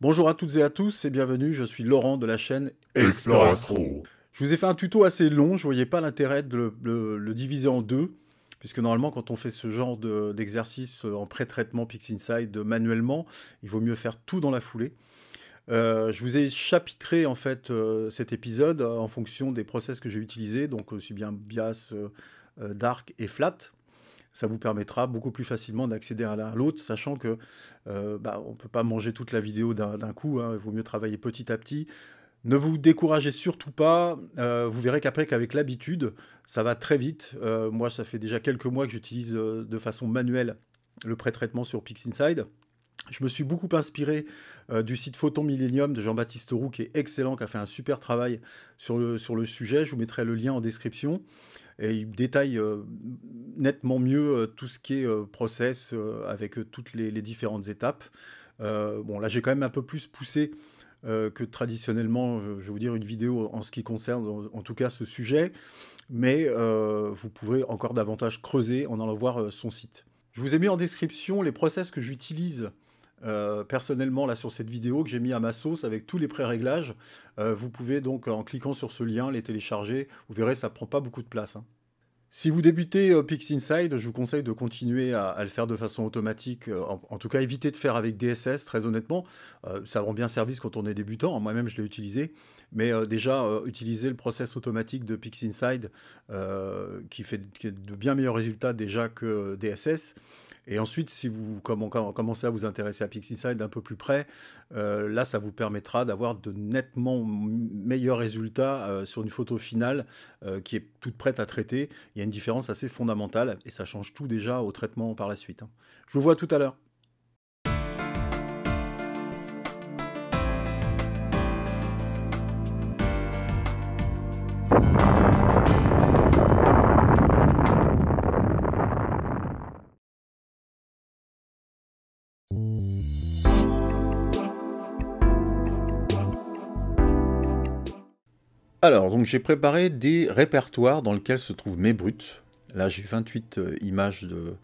Bonjour à toutes et à tous et bienvenue, je suis Laurent de la chaîne Explore Astro. Je vous ai fait un tuto assez long, je voyais pas l'intérêt de le diviser en deux, puisque normalement quand on fait ce genre d'exercice en pré-traitement PixInsight manuellement, il vaut mieux faire tout dans la foulée. Je vous ai chapitré en fait cet épisode en fonction des process que j'ai utilisés, donc aussi bien Bias, Dark et Flat. Ça vous permettra beaucoup plus facilement d'accéder à l'un à l'autre, sachant que on ne peut pas manger toute la vidéo d'un coup, hein, il vaut mieux travailler petit à petit. Ne vous découragez surtout pas, vous verrez qu'après qu'avec l'habitude, ça va très vite. Moi, ça fait déjà quelques mois que j'utilise de façon manuelle le pré-traitement sur PixInsight. Je me suis beaucoup inspiré du site Photon Millennium de Jean-Baptiste Roux, qui est excellent, qui a fait un super travail sur le sujet. Je vous mettrai le lien en description. Et il détaille nettement mieux tout ce qui est process avec toutes les différentes étapes. Bon, là, j'ai quand même un peu plus poussé que traditionnellement, je vais vous dire, une vidéo en ce qui concerne, en tout cas, ce sujet. Mais vous pourrez encore davantage creuser en allant voir son site. Je vous ai mis en description les process que j'utilise personnellement là sur cette vidéo que j'ai mis à ma sauce avec tous les pré-réglages. Vous pouvez donc en cliquant sur ce lien les télécharger. Vous verrez, ça prend pas beaucoup de place, hein. Si vous débutez PixInsight, je vous conseille de continuer à le faire de façon automatique. En tout cas, évitez de faire avec DSS, très honnêtement. Ça rend bien service quand on est débutant. Moi-même, je l'ai utilisé. Mais déjà, utiliser le process automatique de PixInsight qui a de bien meilleurs résultats déjà que DSS. Et ensuite, si vous commencez à vous intéresser à PixInsight d'un peu plus près, là, ça vous permettra d'avoir de nettement meilleurs résultats sur une photo finale qui est toute prête à traiter. Il y a une différence assez fondamentale et ça change tout déjà au traitement par la suite, hein. Je vous vois tout à l'heure. Alors, donc j'ai préparé des répertoires dans lesquels se trouvent mes brutes. Là, j'ai 28 images de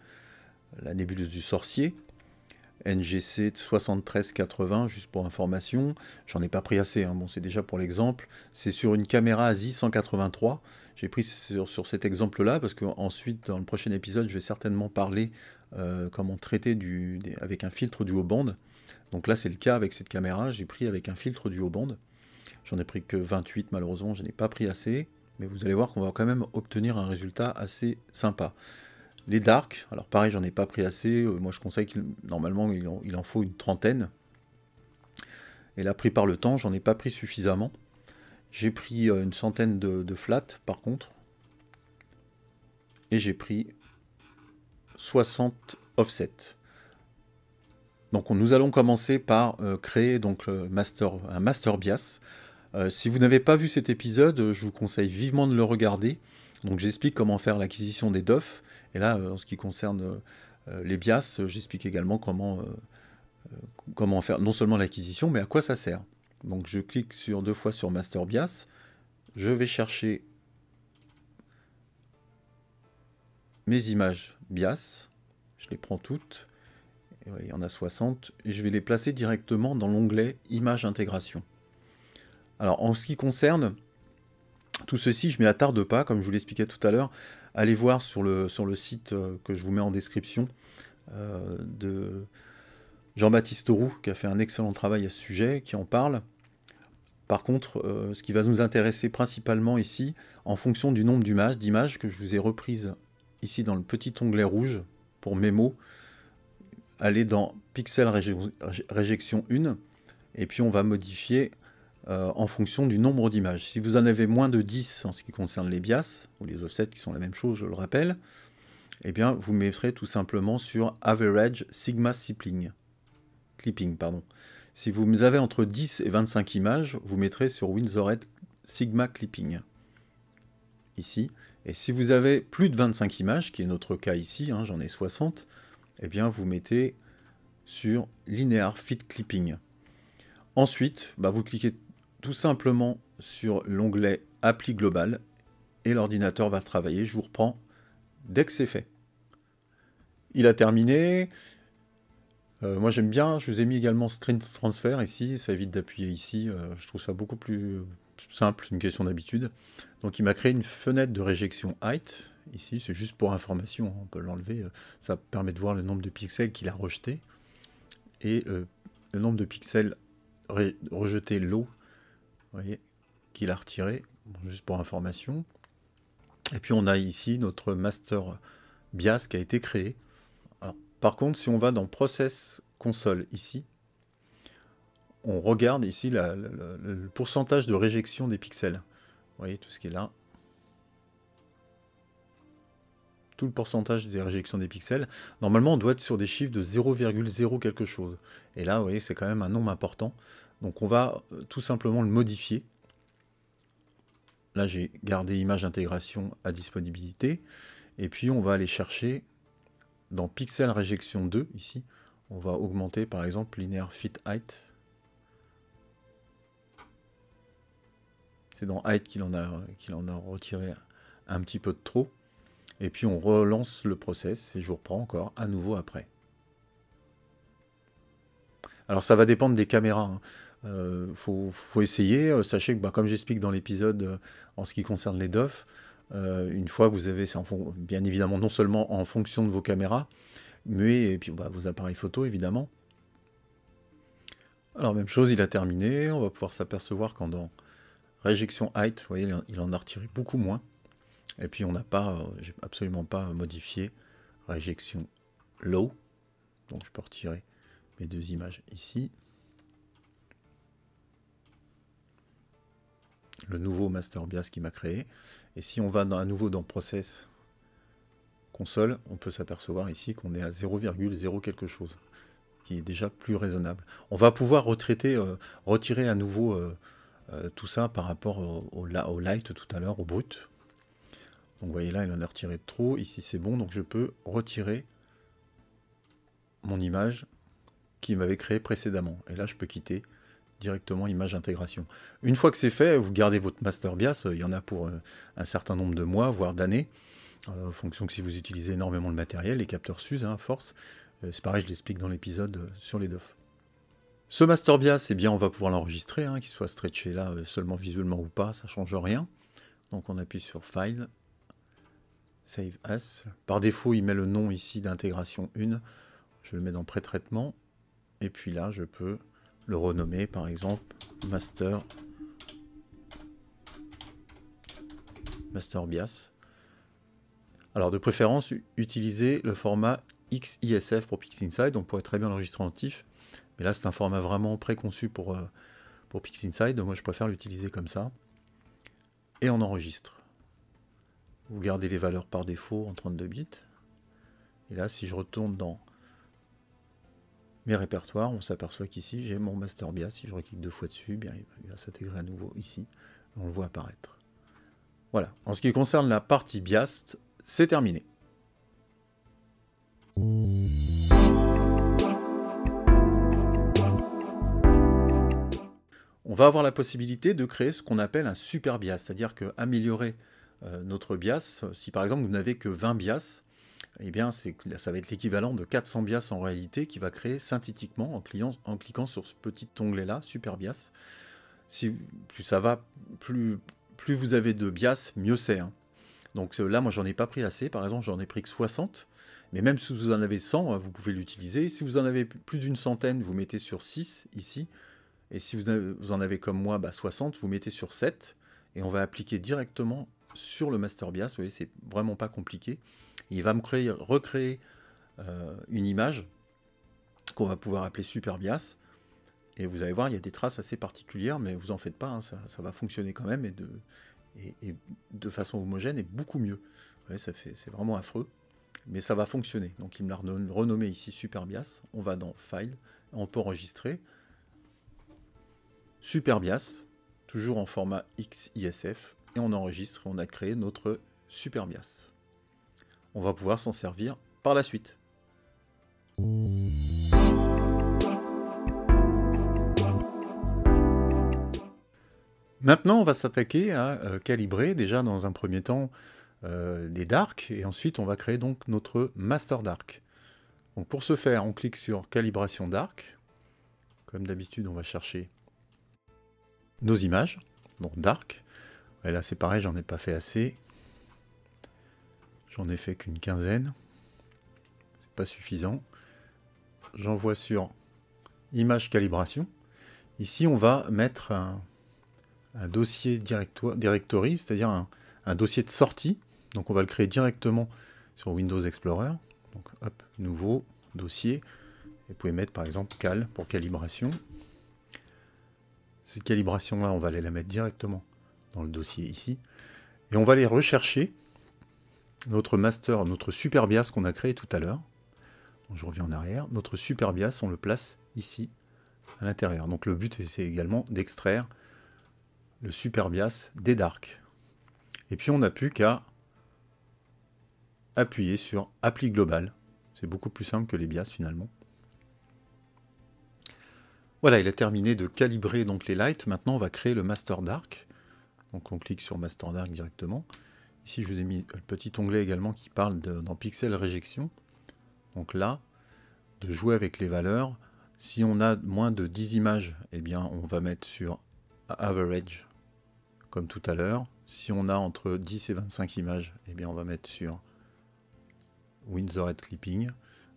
la nébuleuse du sorcier. NGC 7380, juste pour information. J'en ai pas pris assez, hein. Bon, c'est déjà pour l'exemple. C'est sur une caméra ASI 183. J'ai pris sur cet exemple-là, parce qu'ensuite, dans le prochain épisode, je vais certainement parler comment traiter avec un filtre du haut band. Donc là, c'est le cas avec cette caméra. J'ai pris avec un filtre du haut band. J'en ai pris que 28, malheureusement, je n'ai pas pris assez. Mais vous allez voir qu'on va quand même obtenir un résultat assez sympa. Les dark, alors pareil, j'en ai pas pris assez. Moi, je conseille qu'il normalement, il en faut une trentaine. Et là, pris par le temps, j'en ai pas pris suffisamment. J'ai pris une centaine de flat, par contre. Et j'ai pris 60 offset. Donc, nous allons commencer par créer donc, un master bias. Si vous n'avez pas vu cet épisode, je vous conseille vivement de le regarder. Donc, j'explique comment faire l'acquisition des DOF. Et là, en ce qui concerne les bias, j'explique également comment faire non seulement l'acquisition, mais à quoi ça sert. Donc je clique deux fois sur Master Bias. Je vais chercher mes images bias. Je les prends toutes. Et il y en a 60. Et je vais les placer directement dans l'onglet Images Intégration. Alors en ce qui concerne tout ceci, je ne m'y attarde pas, comme je vous l'expliquais tout à l'heure. Allez voir sur le site que je vous mets en description de Jean-Baptiste Roux, qui a fait un excellent travail à ce sujet, qui en parle. Par contre, ce qui va nous intéresser principalement ici, en fonction du nombre d'images que je vous ai reprises ici dans le petit onglet rouge pour mémo, allez dans Pixel Réjection 1, et puis on va modifier en fonction du nombre d'images. Si vous en avez moins de 10 en ce qui concerne les bias, ou les offsets qui sont la même chose, je le rappelle, eh bien vous mettrez tout simplement sur Average Sigma Clipping. Si vous avez entre 10 et 25 images, vous mettrez sur Winsored Sigma Clipping. Ici. Et si vous avez plus de 25 images, qui est notre cas ici, hein, j'en ai 60, eh bien vous mettez sur Linear Fit Clipping. Ensuite, vous cliquez tout simplement sur l'onglet Appli Global et l'ordinateur va travailler. Je vous reprends dès que c'est fait. Il a terminé. Moi j'aime bien, je vous ai mis également Screen Transfer ici, ça évite d'appuyer ici, je trouve ça beaucoup plus simple, une question d'habitude. Donc il m'a créé une fenêtre de réjection height, ici c'est juste pour information, on peut l'enlever, ça permet de voir le nombre de pixels qu'il a rejeté, et le nombre de pixels rejetés low, vous voyez, qu'il a retiré, bon, juste pour information. Et puis on a ici notre master BIAS qui a été créé. Alors, par contre, si on va dans Process Console ici, on regarde ici le pourcentage de réjection des pixels. Vous voyez tout ce qui est là. Tout le pourcentage des réjections des pixels. Normalement, on doit être sur des chiffres de 0,0 quelque chose. Et là, vous voyez, c'est quand même un nombre important. Donc on va tout simplement le modifier. Là, j'ai gardé image d'intégration à disponibilité. Et puis, on va aller chercher dans Pixel Réjection 2, ici. On va augmenter, par exemple, Linear Fit Height. C'est dans Height qu'il en a retiré un petit peu de trop. Et puis, on relance le process et je vous reprends encore à nouveau après. Alors, ça va dépendre des caméras, hein. Faut essayer. Sachez que, comme j'explique dans l'épisode en ce qui concerne les DOF, une fois que vous avez, bien évidemment non seulement en fonction de vos caméras, mais et puis vos appareils photo évidemment. Alors même chose, il a terminé. On va pouvoir s'apercevoir qu'en dans Réjection Height, vous voyez, il en a retiré beaucoup moins. Et puis on n'a pas, j'ai absolument pas modifié Réjection Low. Donc je peux retirer mes deux images ici. Le nouveau Master BIAS qui m'a créé. Et si on va à nouveau dans Process Console, on peut s'apercevoir ici qu'on est à 0,0 quelque chose, qui est déjà plus raisonnable. On va pouvoir retirer à nouveau tout ça par rapport au light tout à l'heure, au brut. Donc vous voyez là, il en a retiré de trop. Ici c'est bon, donc je peux retirer mon image qui m'avait créé précédemment. Et là je peux quitter directement image intégration. Une fois que c'est fait, vous gardez votre master BIAS, il y en a pour un certain nombre de mois, voire d'années, en fonction que si vous utilisez énormément le matériel, les capteurs s'usent, à force. C'est pareil, je l'explique dans l'épisode sur les DOF. Ce master BIAS, eh bien, on va pouvoir l'enregistrer, qu'il soit stretché là, seulement visuellement ou pas, ça ne change rien. Donc on appuie sur File, Save As. Par défaut, il met le nom ici d'intégration 1. Je le mets dans Pré-traitement. Et puis là, je peux le renommer, par exemple, Master BIAS. Alors de préférence, utilisez le format XISF pour PixInsight. On pourrait très bien l'enregistrer en TIFF. Mais là, c'est un format vraiment préconçu pour PixInsight. Donc moi, je préfère l'utiliser comme ça. Et on enregistre. Vous gardez les valeurs par défaut en 32 bits. Et là, si je retourne dans mes répertoires, on s'aperçoit qu'ici, j'ai mon Master BIAS. Si je reclique deux fois dessus, bien, il va s'intégrer à nouveau ici. On le voit apparaître. Voilà. En ce qui concerne la partie BIAS, c'est terminé. On va avoir la possibilité de créer ce qu'on appelle un super BIAS, c'est-à-dire qu'améliorer notre BIAS, si par exemple vous n'avez que 20 BIAS, eh bien ça va être l'équivalent de 400 BIAS en réalité qui va créer synthétiquement en cliquant sur ce petit onglet-là, super BIAS. Plus ça va, plus vous avez de BIAS, mieux c'est. Donc là, moi, j'en ai pas pris assez. Par exemple, j'en ai pris que 60. Mais même si vous en avez 100, vous pouvez l'utiliser. Si vous en avez plus d'une centaine, vous mettez sur 6 ici. Et si vous en avez comme moi 60, vous mettez sur 7. Et on va appliquer directement sur le Master BIAS. Vous voyez, c'est vraiment pas compliqué. Et il va me recréer une image qu'on va pouvoir appeler Super BIAS. Et vous allez voir, il y a des traces assez particulières, mais vous en faites pas, ça va fonctionner quand même et de façon homogène et beaucoup mieux. Ouais, c'est vraiment affreux, mais ça va fonctionner. Donc il me l'a renommé ici Super BIAS. On va dans File, on peut enregistrer Super BIAS, toujours en format XISF, et on enregistre et on a créé notre Super BIAS. On va pouvoir s'en servir par la suite. Maintenant, on va s'attaquer à calibrer déjà dans un premier temps les darks, et ensuite on va créer donc notre master dark. Donc pour ce faire, on clique sur calibration dark. Comme d'habitude, on va chercher nos images, donc dark. Et là c'est pareil, j'en ai pas fait assez. J'en ai fait qu'une quinzaine. C'est pas suffisant. J'envoie sur image calibration. Ici on va mettre un dossier directory, c'est-à-dire un dossier de sortie. Donc on va le créer directement sur Windows Explorer. Donc hop, nouveau dossier. Et vous pouvez mettre par exemple cal pour calibration. Cette calibration là, on va aller la mettre directement dans le dossier ici. Et on va aller rechercher notre master, notre super BIAS qu'on a créé tout à l'heure. Je reviens en arrière. Notre super BIAS, on le place ici à l'intérieur. Donc le but c'est également d'extraire le super BIAS des dark. Et puis on n'a plus qu'à appuyer sur appli global. C'est beaucoup plus simple que les BIAS finalement. Voilà, il a terminé de calibrer donc les lights. Maintenant on va créer le master dark. Donc on clique sur master dark directement. Ici je vous ai mis le petit onglet également qui parle dans pixel réjection. Donc là, de jouer avec les valeurs. Si on a moins de 10 images, eh bien on va mettre sur average comme tout à l'heure. Si on a entre 10 et 25 images, eh bien on va mettre sur Windsor Clipping.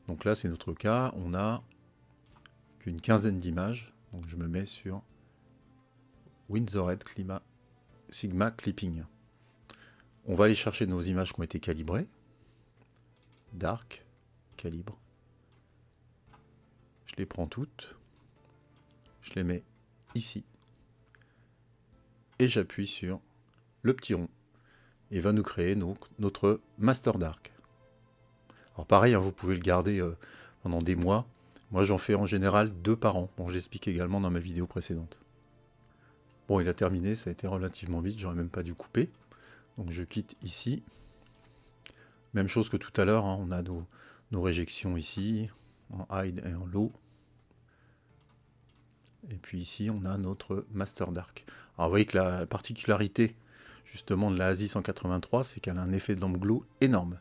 Donc là c'est notre cas, on a qu'une quinzaine d'images. Donc je me mets sur Windsor Sigma Clipping. On va aller chercher nos images qui ont été calibrées. Dark, calibre. Je les prends toutes. Je les mets ici. Et j'appuie sur le petit rond. Et va nous créer donc notre master dark. Alors pareil, hein, vous pouvez le garder pendant des mois. Moi j'en fais en général 2 par an. Bon, j'explique également dans ma vidéo précédente. Bon, il a terminé, ça a été relativement vite, j'aurais même pas dû couper. Donc je quitte ici. Même chose que tout à l'heure, hein, on a nos réjections ici, en hide et en low. Et puis ici, on a notre master dark. Alors vous voyez que la particularité justement de la ASI 183, c'est qu'elle a un effet d'amp glow énorme.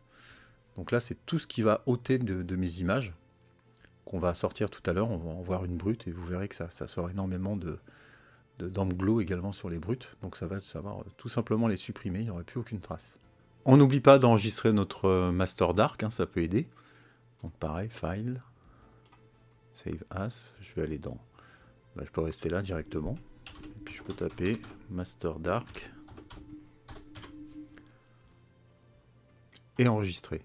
Donc là, c'est tout ce qui va ôter de mes images, qu'on va sortir tout à l'heure. On va en voir une brute et vous verrez que ça sort énormément d'amp glow également sur les brutes. Donc ça va tout simplement les supprimer, il n'y aurait plus aucune trace. On n'oublie pas d'enregistrer notre master dark, hein, ça peut aider. Donc pareil, file, save as, je vais aller dans... je peux rester là directement. Et puis je peux taper master dark et enregistrer.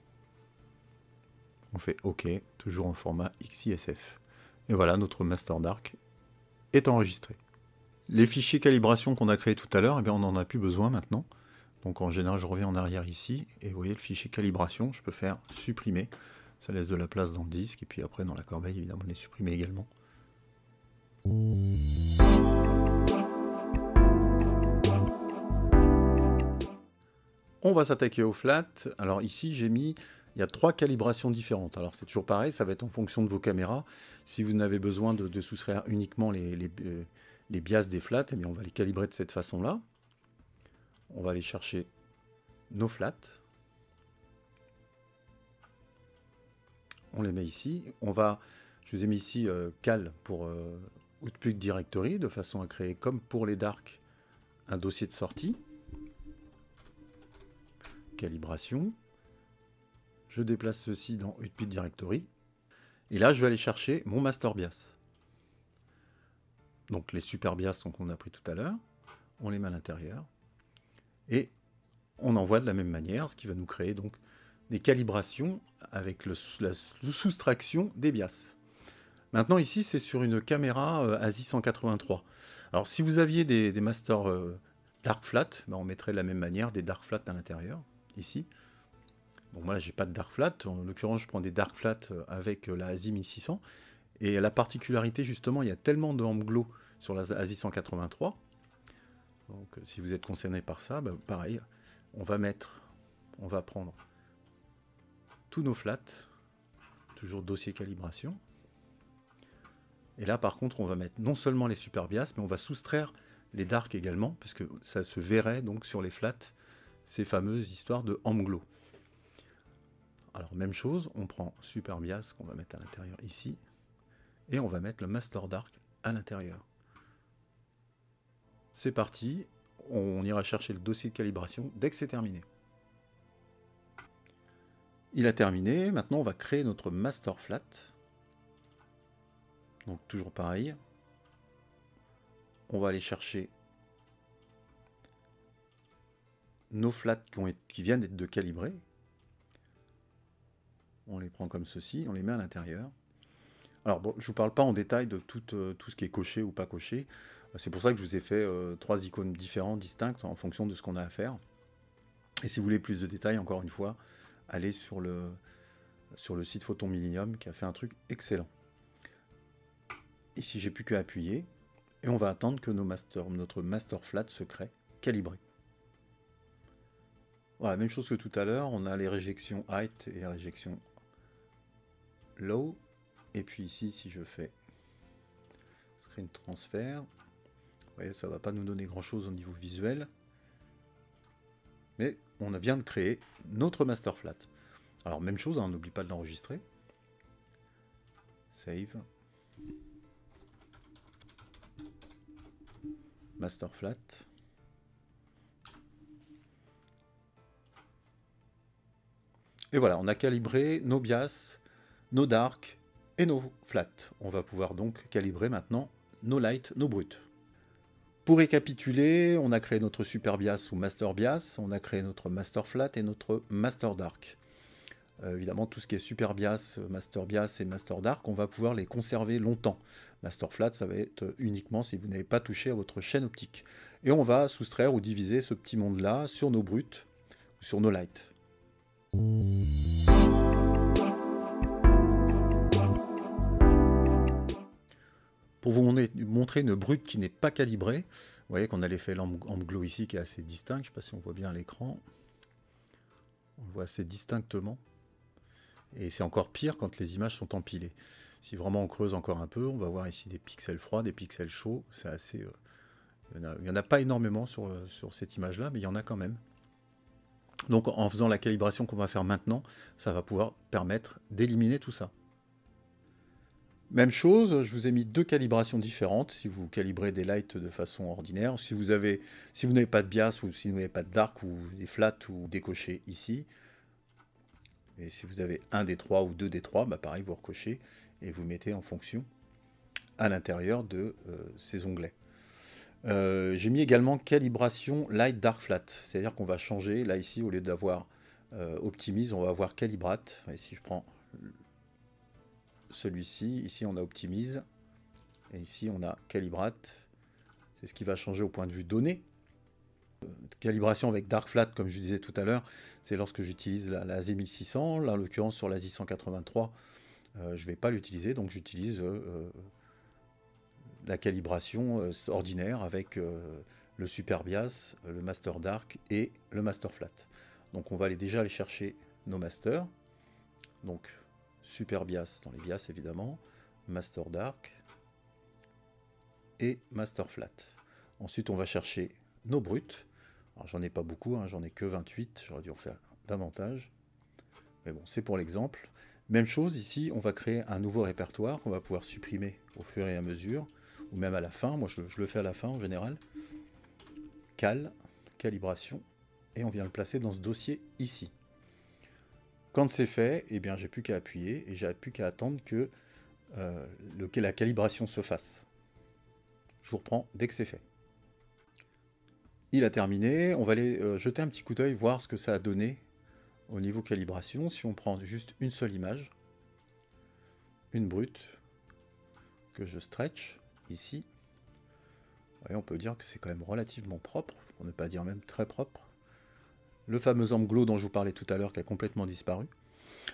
On fait OK, toujours en format XISF. Et voilà, notre master dark est enregistré. Les fichiers calibration qu'on a créés tout à l'heure, eh bien, on n'en a plus besoin maintenant. Donc en général, je reviens en arrière ici, et vous voyez le fichier calibration, je peux faire supprimer. Ça laisse de la place dans le disque, et puis après dans la corbeille, évidemment, les supprimer également. On va s'attaquer au flat. Alors ici, il y a 3 calibrations différentes. Alors c'est toujours pareil, ça va être en fonction de vos caméras. Si vous n'avez besoin de soustraire uniquement les bias des flats, eh bien on va les calibrer de cette façon-là. On va aller chercher nos flats. On les met ici. Je vous ai mis ici cal pour Output Directory, de façon à créer, comme pour les dark, un dossier de sortie. Calibration. Je déplace ceci dans Output Directory. Et là, je vais aller chercher mon master bias. Donc les super bias qu'on a pris tout à l'heure. On les met à l'intérieur. Et on envoie de la même manière, ce qui va nous créer donc des calibrations avec la soustraction des bias. Maintenant ici, c'est sur une caméra ASI 183. Alors si vous aviez des masters dark flat, ben, on mettrait de la même manière des dark flat à l'intérieur, ici. Bon, moi là, j'ai pas de dark flat. En l'occurrence, je prends des dark flat avec la ASI 1600. Et la particularité, justement, il y a tellement de amp glow sur la ASI 183. Donc, si vous êtes concerné par ça, bah, pareil, on va prendre tous nos flats, toujours dossier calibration. Et là, par contre, on va mettre non seulement les super bias, mais on va soustraire les dark également, puisque ça se verrait donc sur les flats, ces fameuses histoires de amp glow. Alors même chose, on prend Super Bias qu'on va mettre à l'intérieur ici, et on va mettre le Master Dark à l'intérieur. C'est parti, on ira chercher le dossier de calibration dès que c'est terminé. Il a terminé, maintenant on va créer notre Master Flat. Donc toujours pareil, on va aller chercher nos flats qui viennent de calibrer. On les prend comme ceci, on les met à l'intérieur. Alors bon, je ne vous parle pas en détail de tout ce qui est coché ou pas coché. C'est pour ça que je vous ai fait 3 icônes différentes, distinctes, en fonction de ce qu'on a à faire. Et si vous voulez plus de détails, encore une fois, allez sur le site Photon Millennium qui a fait un truc excellent. Ici, j'ai plus qu'à appuyer et on va attendre que notre master flat se crée calibré. Voilà, même chose que tout à l'heure, on a les réjections height et les réjections low. Et puis ici, si je fais screen transfer, vous voyez, ça ne va pas nous donner grand chose au niveau visuel. Mais on vient de créer notre master flat. Alors même chose, hein, n'oublie pas de l'enregistrer. Save. Master flat. Et voilà, on a calibré nos bias, nos dark et nos flats. On va pouvoir donc calibrer maintenant nos light, nos bruts. Pour récapituler, on a créé notre super bias ou master bias, on a créé notre master flat et notre master dark. Évidemment, tout ce qui est super bias et master dark, on va pouvoir les conserver longtemps. Master flat, ça va être uniquement si vous n'avez pas touché à votre chaîne optique. Et on va soustraire ou diviser ce petit monde-là sur nos bruts ou sur nos lights. Pour vous montrer une brute qui n'est pas calibrée, vous voyez qu'on a l'effet lampe glow ici qui est assez distinct. Je ne sais pas si on voit bien à l'écran. On le voit assez distinctement. Et c'est encore pire quand les images sont empilées. Si vraiment on creuse encore un peu, on va voir ici des pixels froids, des pixels chauds. C'est assez. Il n'y en a pas énormément sur cette image-là, mais il y en a quand même. Donc en faisant la calibration qu'on va faire maintenant, ça va pouvoir permettre d'éliminer tout ça. Même chose, je vous ai mis 2 calibrations différentes si vous calibrez des lights de façon ordinaire. Si vous n'avez pas de bias ou si vous n'avez pas de dark ou des flats ou des cochés ici. Et si vous avez un des 3 ou 2 des 3, bah pareil, vous recochez et vous mettez en fonction à l'intérieur de ces onglets. J'ai mis également calibration light dark flat, c'est-à-dire qu'on va changer, là ici, au lieu d'avoir optimise, on va avoir calibrate. Et si je prends celui-ci, ici on a optimise, et ici on a calibrate. C'est ce qui va changer au point de vue données. Calibration avec dark flat, comme je disais tout à l'heure, c'est lorsque j'utilise la Z1600, là en l'occurrence sur la Z183, je ne vais pas l'utiliser, donc j'utilise la calibration ordinaire avec le super bias, le master dark et le master flat. Donc on va déjà aller chercher nos masters, donc super bias dans les bias évidemment, master dark et master flat. Ensuite on va chercher nos bruts. Alors j'en ai pas beaucoup, hein, j'en ai que 28, j'aurais dû en faire davantage. Mais bon, c'est pour l'exemple. Même chose ici, on va créer un nouveau répertoire qu'on va pouvoir supprimer au fur et à mesure, ou même à la fin, moi je le fais à la fin en général. Calibration, et on vient le placer dans ce dossier ici. Quand c'est fait, eh bien j'ai plus qu'à appuyer, et j'ai plus qu'à attendre que la calibration se fasse. Je vous reprends dès que c'est fait. Il a terminé, on va aller jeter un petit coup d'œil, voir ce que ça a donné au niveau calibration. Si on prend juste une seule image, une brute, que je stretch ici, et on peut dire que c'est quand même relativement propre, pour ne pas dire même très propre. Le fameux amp glow dont je vous parlais tout à l'heure qui a complètement disparu.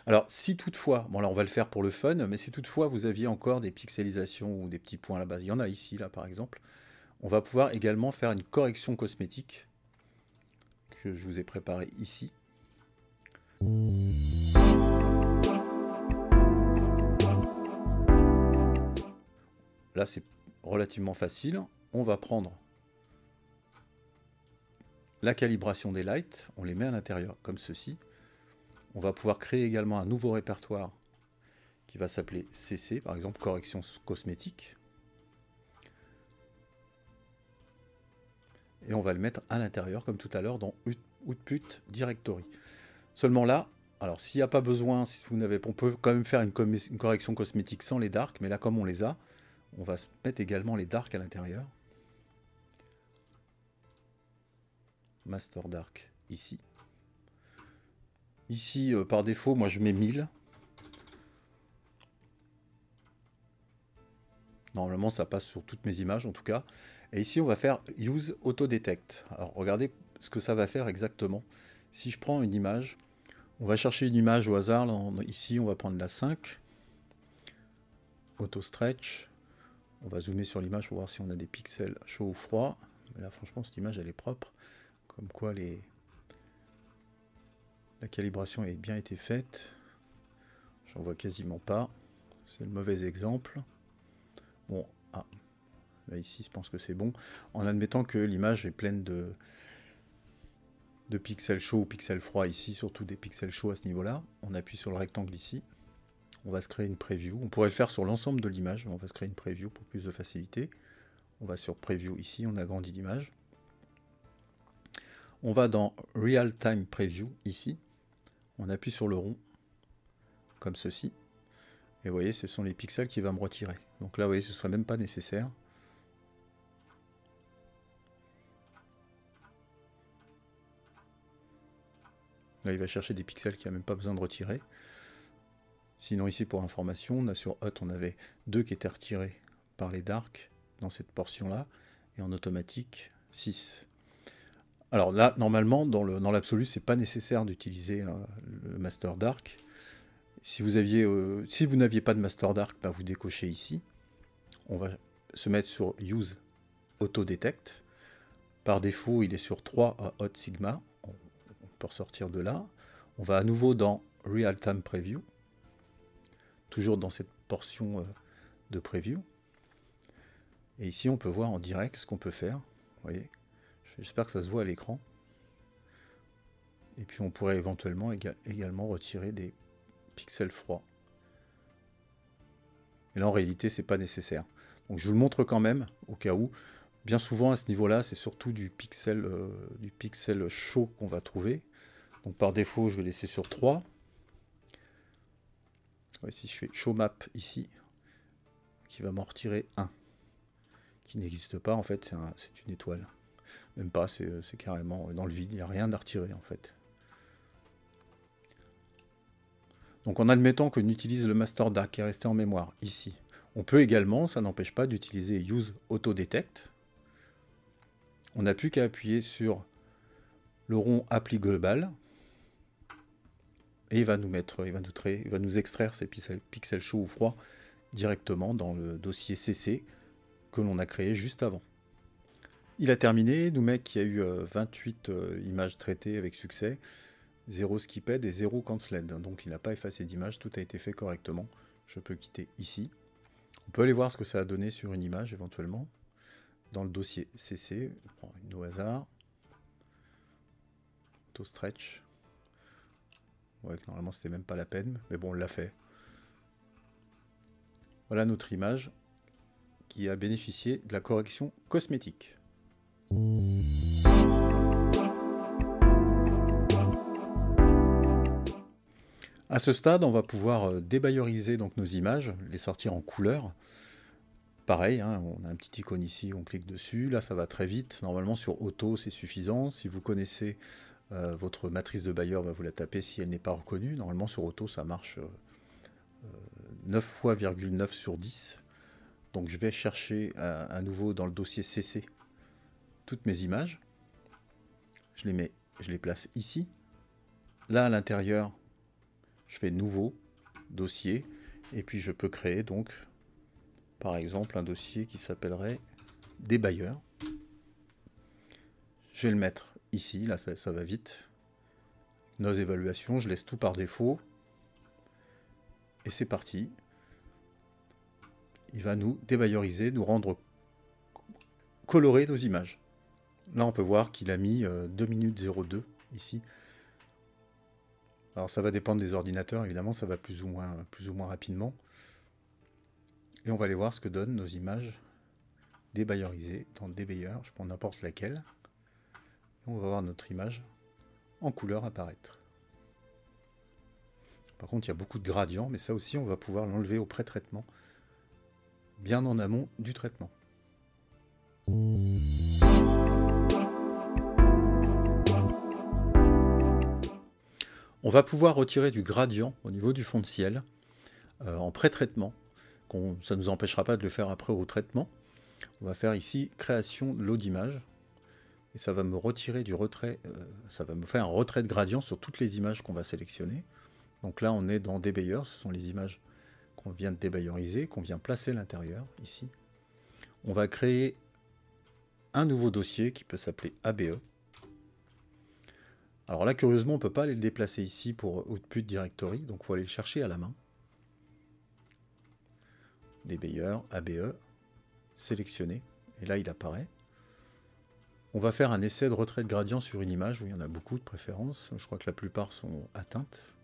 Alors si toutefois, bon là on va le faire pour le fun, mais si toutefois vous aviez encore des pixelisations ou des petits points là-bas, il y en a ici là par exemple, on va pouvoir également faire une correction cosmétique que je vous ai préparée ici. Là c'est relativement facile. On va prendre la calibration des lights, on les met à l'intérieur comme ceci. On va pouvoir créer également un nouveau répertoire qui va s'appeler CC, par exemple correction cosmétique. Et on va le mettre à l'intérieur, comme tout à l'heure, dans Output Directory. Seulement là, alors s'il n'y a pas besoin, si vous n'avez, on peut quand même faire une correction cosmétique sans les darks, mais là comme on les a, on va se mettre également les darks à l'intérieur. Master Dark ici. Ici, par défaut, moi je mets 1000. Normalement, ça passe sur toutes mes images en tout cas. Et ici, on va faire Use Auto Detect. Alors, regardez ce que ça va faire exactement. Si je prends une image, on va chercher une image au hasard. Là, ici, on va prendre la 5. Auto Stretch. On va zoomer sur l'image pour voir si on a des pixels chauds ou froids. Mais là, franchement, cette image, elle est propre. Comme quoi, la calibration a bien été faite. J'en vois quasiment pas. C'est le mauvais exemple. Bon, là ici, je pense que c'est bon. En admettant que l'image est pleine de pixels chauds ou pixels froids ici, surtout des pixels chauds à ce niveau-là. On appuie sur le rectangle ici. On va se créer une preview. On pourrait le faire sur l'ensemble de l'image. On va se créer une preview pour plus de facilité. On va sur preview ici, on agrandit l'image. On va dans Real Time Preview ici. On appuie sur le rond, comme ceci. Et vous voyez, ce sont les pixels qui va me retirer. Donc là, vous voyez, ce ne serait même pas nécessaire. Là, il va chercher des pixels qu'il n'y a même pas besoin de retirer. Sinon, ici, pour information, on a sur Hot, on avait 2 qui étaient retirés par les darks dans cette portion-là. Et en automatique, 6. Alors là, normalement, dans l'absolu, c'est pas nécessaire d'utiliser le Master Dark. Si vous n'aviez pas de Master Dark, bah, vous décochez ici. On va se mettre sur Use Auto Detect. Par défaut, il est sur 3 à Hot Sigma. On peut ressortir de là. On va à nouveau dans Real Time Preview. Toujours dans cette portion de Preview. Et ici, on peut voir en direct ce qu'on peut faire. Vous voyez, j'espère que ça se voit à l'écran. Et puis, on pourrait éventuellement également retirer des pixels froids. Et là, en réalité, c'est pas nécessaire. Donc, je vous le montre quand même, au cas où. Bien souvent, à ce niveau-là, c'est surtout du pixel chaud qu'on va trouver. Donc, par défaut, je vais laisser sur 3. Ouais, si je fais Show Map ici, qui va m'en retirer 1. Qui n'existe pas, en fait, c'est une étoile. Même pas, c'est carrément dans le vide, il n'y a rien à retirer, en fait. Donc en admettant qu'on utilise le Master Dark qui est resté en mémoire ici, on peut également, ça n'empêche pas d'utiliser Use Auto Detect. On n'a plus qu'à appuyer sur le rond Appli Global et il va nous extraire ces pixels chauds ou froids directement dans le dossier CC que l'on a créé juste avant. Il a terminé, nous met qu'il y a eu 28 images traitées avec succès. 0 skipped et 0 cancelled. Donc il n'a pas effacé d'image, tout a été fait correctement. Je peux quitter ici. On peut aller voir ce que ça a donné sur une image éventuellement. Dans le dossier CC, je prends une au hasard. Auto stretch. Ouais, normalement c'était même pas la peine, mais bon on l'a fait. Voilà notre image qui a bénéficié de la correction cosmétique. À ce stade, on va pouvoir débayeriser donc nos images, les sortir en couleur. Pareil, hein, on a un petit icône ici, on clique dessus. Là, ça va très vite. Normalement, sur Auto, c'est suffisant. Si vous connaissez votre matrice de Bayer, vous la tapez si elle n'est pas reconnue. Normalement, sur Auto, ça marche 9 fois, 9 sur 10. Donc, je vais chercher à nouveau dans le dossier CC toutes mes images. Je les place ici. Là, à l'intérieur, je fais nouveau dossier et puis je peux créer donc par exemple un dossier qui s'appellerait débayer. Je vais le mettre ici, là ça va vite. Nos évaluations, je laisse tout par défaut et c'est parti. Il va nous débayeriser, nous rendre colorer nos images. Là on peut voir qu'il a mis 2 minutes 02 ici. Alors ça va dépendre des ordinateurs, évidemment, ça va plus ou moins rapidement. Et on va aller voir ce que donnent nos images débayerisées dans Debayer. Je prends n'importe laquelle. Et on va voir notre image en couleur apparaître. Par contre, il y a beaucoup de gradients, mais ça aussi, on va pouvoir l'enlever au pré-traitement, bien en amont du traitement. On va pouvoir retirer du gradient au niveau du fond de ciel en pré-traitement. Ça ne nous empêchera pas de le faire après au traitement. On va faire ici création de lot d'image. Et ça va me retirer du retrait, ça va me faire un retrait de gradient sur toutes les images qu'on va sélectionner. Donc là, on est dans Debayer, ce sont les images qu'on vient de débayeriser, qu'on vient placer à l'intérieur, ici. On va créer un nouveau dossier qui peut s'appeler ABE. Alors là, curieusement, on ne peut pas aller le déplacer ici pour Output Directory, donc il faut aller le chercher à la main. Debayer, ABE, sélectionner, et là il apparaît. On va faire un essai de retrait de gradient sur une image, où il y en a beaucoup de préférences, je crois que la plupart sont atteintes.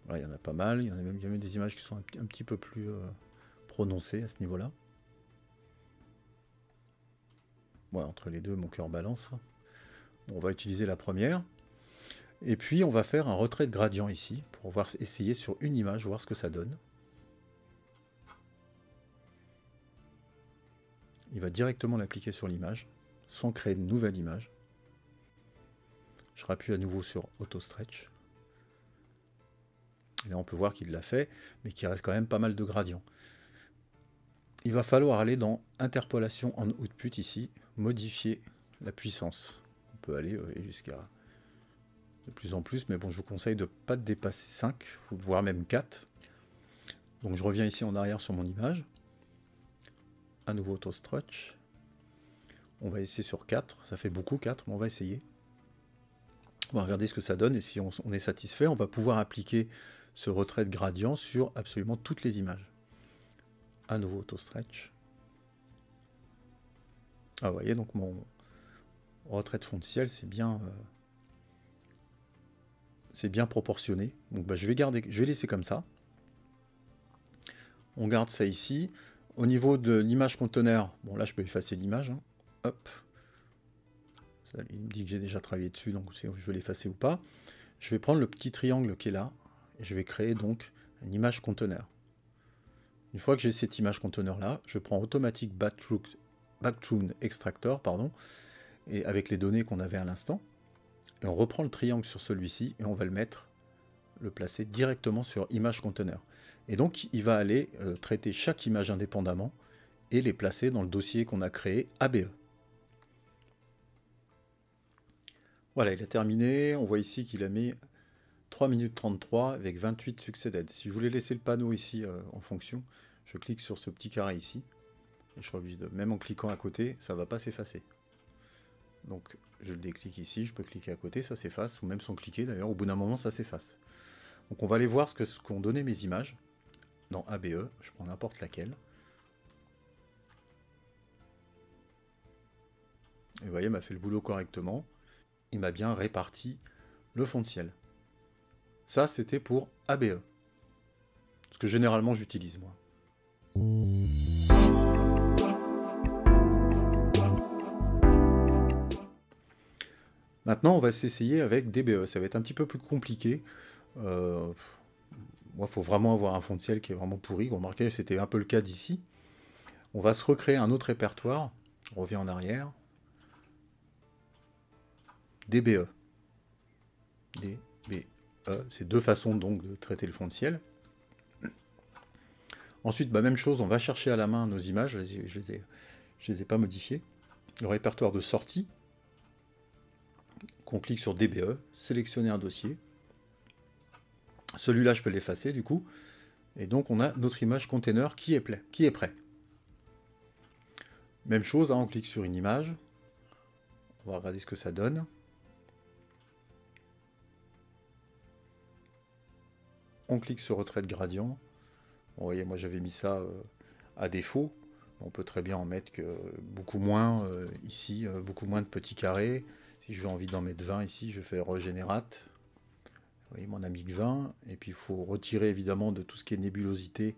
Là, il y en a pas mal, il y a même des images qui sont un petit peu plus prononcées à ce niveau-là. Ouais, entre les deux, mon cœur balance. Bon, on va utiliser la première. Et puis, on va faire un retrait de gradient ici, pour essayer sur une image, voir ce que ça donne. Il va directement l'appliquer sur l'image, sans créer de nouvelle image. Je rappuie à nouveau sur Auto Stretch. Et là, on peut voir qu'il l'a fait, mais qu'il reste quand même pas mal de gradients. Il va falloir aller dans Interpolation en Output ici, modifier la puissance. On peut aller jusqu'à de plus en plus, mais bon, je vous conseille de ne pas dépasser 5, voire même 4. Donc je reviens ici en arrière sur mon image. À nouveau Auto Stretch. On va essayer sur 4, ça fait beaucoup 4, mais on va essayer. On va regarder ce que ça donne, et si on est satisfait, on va pouvoir appliquer ce retrait de gradient sur absolument toutes les images. À nouveau Auto Stretch. Ah, vous voyez, donc mon retrait de fond de ciel, c'est bien proportionné. Donc bah, je vais laisser comme ça. On garde ça ici. Au niveau de l'image conteneur, bon là je peux effacer l'image. Hein. Hop. Ça, il me dit que j'ai déjà travaillé dessus, donc je vais l'effacer ou pas. Je vais prendre le petit triangle qui est là, et je vais créer donc une image conteneur. Une fois que j'ai cette image conteneur là, je prends Automatic Background Extractor, pardon, et avec les données qu'on avait à l'instant, et on reprend le triangle sur celui-ci, et on va le placer directement sur image conteneur. Et donc il va aller traiter chaque image indépendamment, et les placer dans le dossier qu'on a créé ABE. Voilà, il a terminé. On voit ici qu'il a mis 3 minutes 33 avec 28 succéded. Si je voulais laisser le panneau ici en fonction, je clique sur ce petit carré ici. Et je suis obligé de, même en cliquant à côté, ça ne va pas s'effacer. Donc je le déclique ici, je peux cliquer à côté, ça s'efface, ou même sans cliquer d'ailleurs, au bout d'un moment ça s'efface. Donc on va aller voir ce qu'ont donné mes images dans ABE. Je prends n'importe laquelle. Et vous voyez, il m'a fait le boulot correctement. Il m'a bien réparti le fond de ciel. Ça, c'était pour ABE. Ce que généralement j'utilise, moi. Maintenant, on va s'essayer avec DBE. Ça va être un petit peu plus compliqué. Moi, il faut vraiment avoir un fond de ciel qui est vraiment pourri. Vous remarquez, c'était un peu le cas d'ici. On va se recréer un autre répertoire. On revient en arrière. DBE. DBE. C'est deux façons donc de traiter le fond de ciel. Ensuite, bah, même chose, on va chercher à la main nos images. Je les ai pas modifiées. Le répertoire de sortie. On clique sur DBE, sélectionner un dossier. Celui-là, je peux l'effacer du coup. Et donc, on a notre image container qui est prêt. Même chose, hein, on clique sur une image. On va regarder ce que ça donne. On clique sur retrait de gradient. Bon, vous voyez, moi j'avais mis ça à défaut. On peut très bien en mettre beaucoup moins ici, beaucoup moins de petits carrés. Si j'ai envie d'en mettre 20 ici, je fais Regenerate. Vous voyez, m'en a mis que 20. Et puis il faut retirer évidemment de tout ce qui est nébulosité,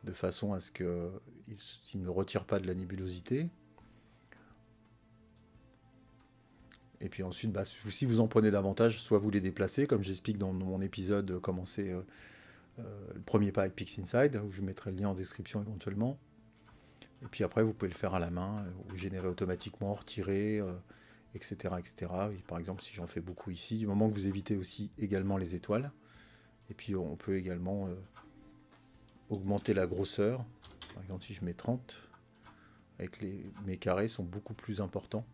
de façon à ce qu'il ne retire pas de la nébulosité. Et puis ensuite, bah, si vous en prenez davantage, soit vous les déplacez, comme j'explique dans mon épisode comment c'est le premier pas avec PixInsight, où je mettrai le lien en description éventuellement. Et puis après, vous pouvez le faire à la main, ou générer automatiquement, retirer, etc., etc. Et par exemple, si j'en fais beaucoup ici, du moment que vous évitez aussi également les étoiles. Et puis on peut également augmenter la grosseur. Par exemple, si je mets 30, avec mes carrés sont beaucoup plus importants.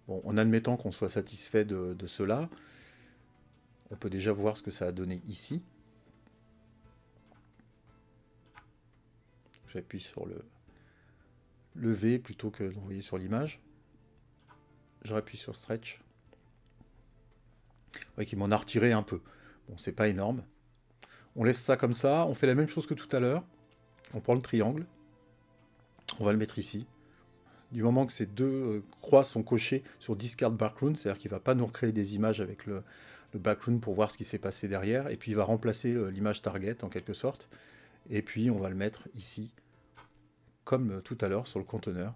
Bon, en admettant qu'on soit satisfait de cela, on peut déjà voir ce que ça a donné ici. J'appuie sur le V plutôt que d'envoyer sur l'image. Je rappuie sur Stretch. Vous voyez qu'il m'en a retiré un peu. Bon, c'est pas énorme. On laisse ça comme ça. On fait la même chose que tout à l'heure. On prend le triangle. On va le mettre ici. Du moment que ces deux croix sont cochées sur Discard Background, c'est-à-dire qu'il ne va pas nous recréer des images avec le background pour voir ce qui s'est passé derrière, et puis il va remplacer l'image target en quelque sorte, et puis on va le mettre ici, comme tout à l'heure sur le conteneur.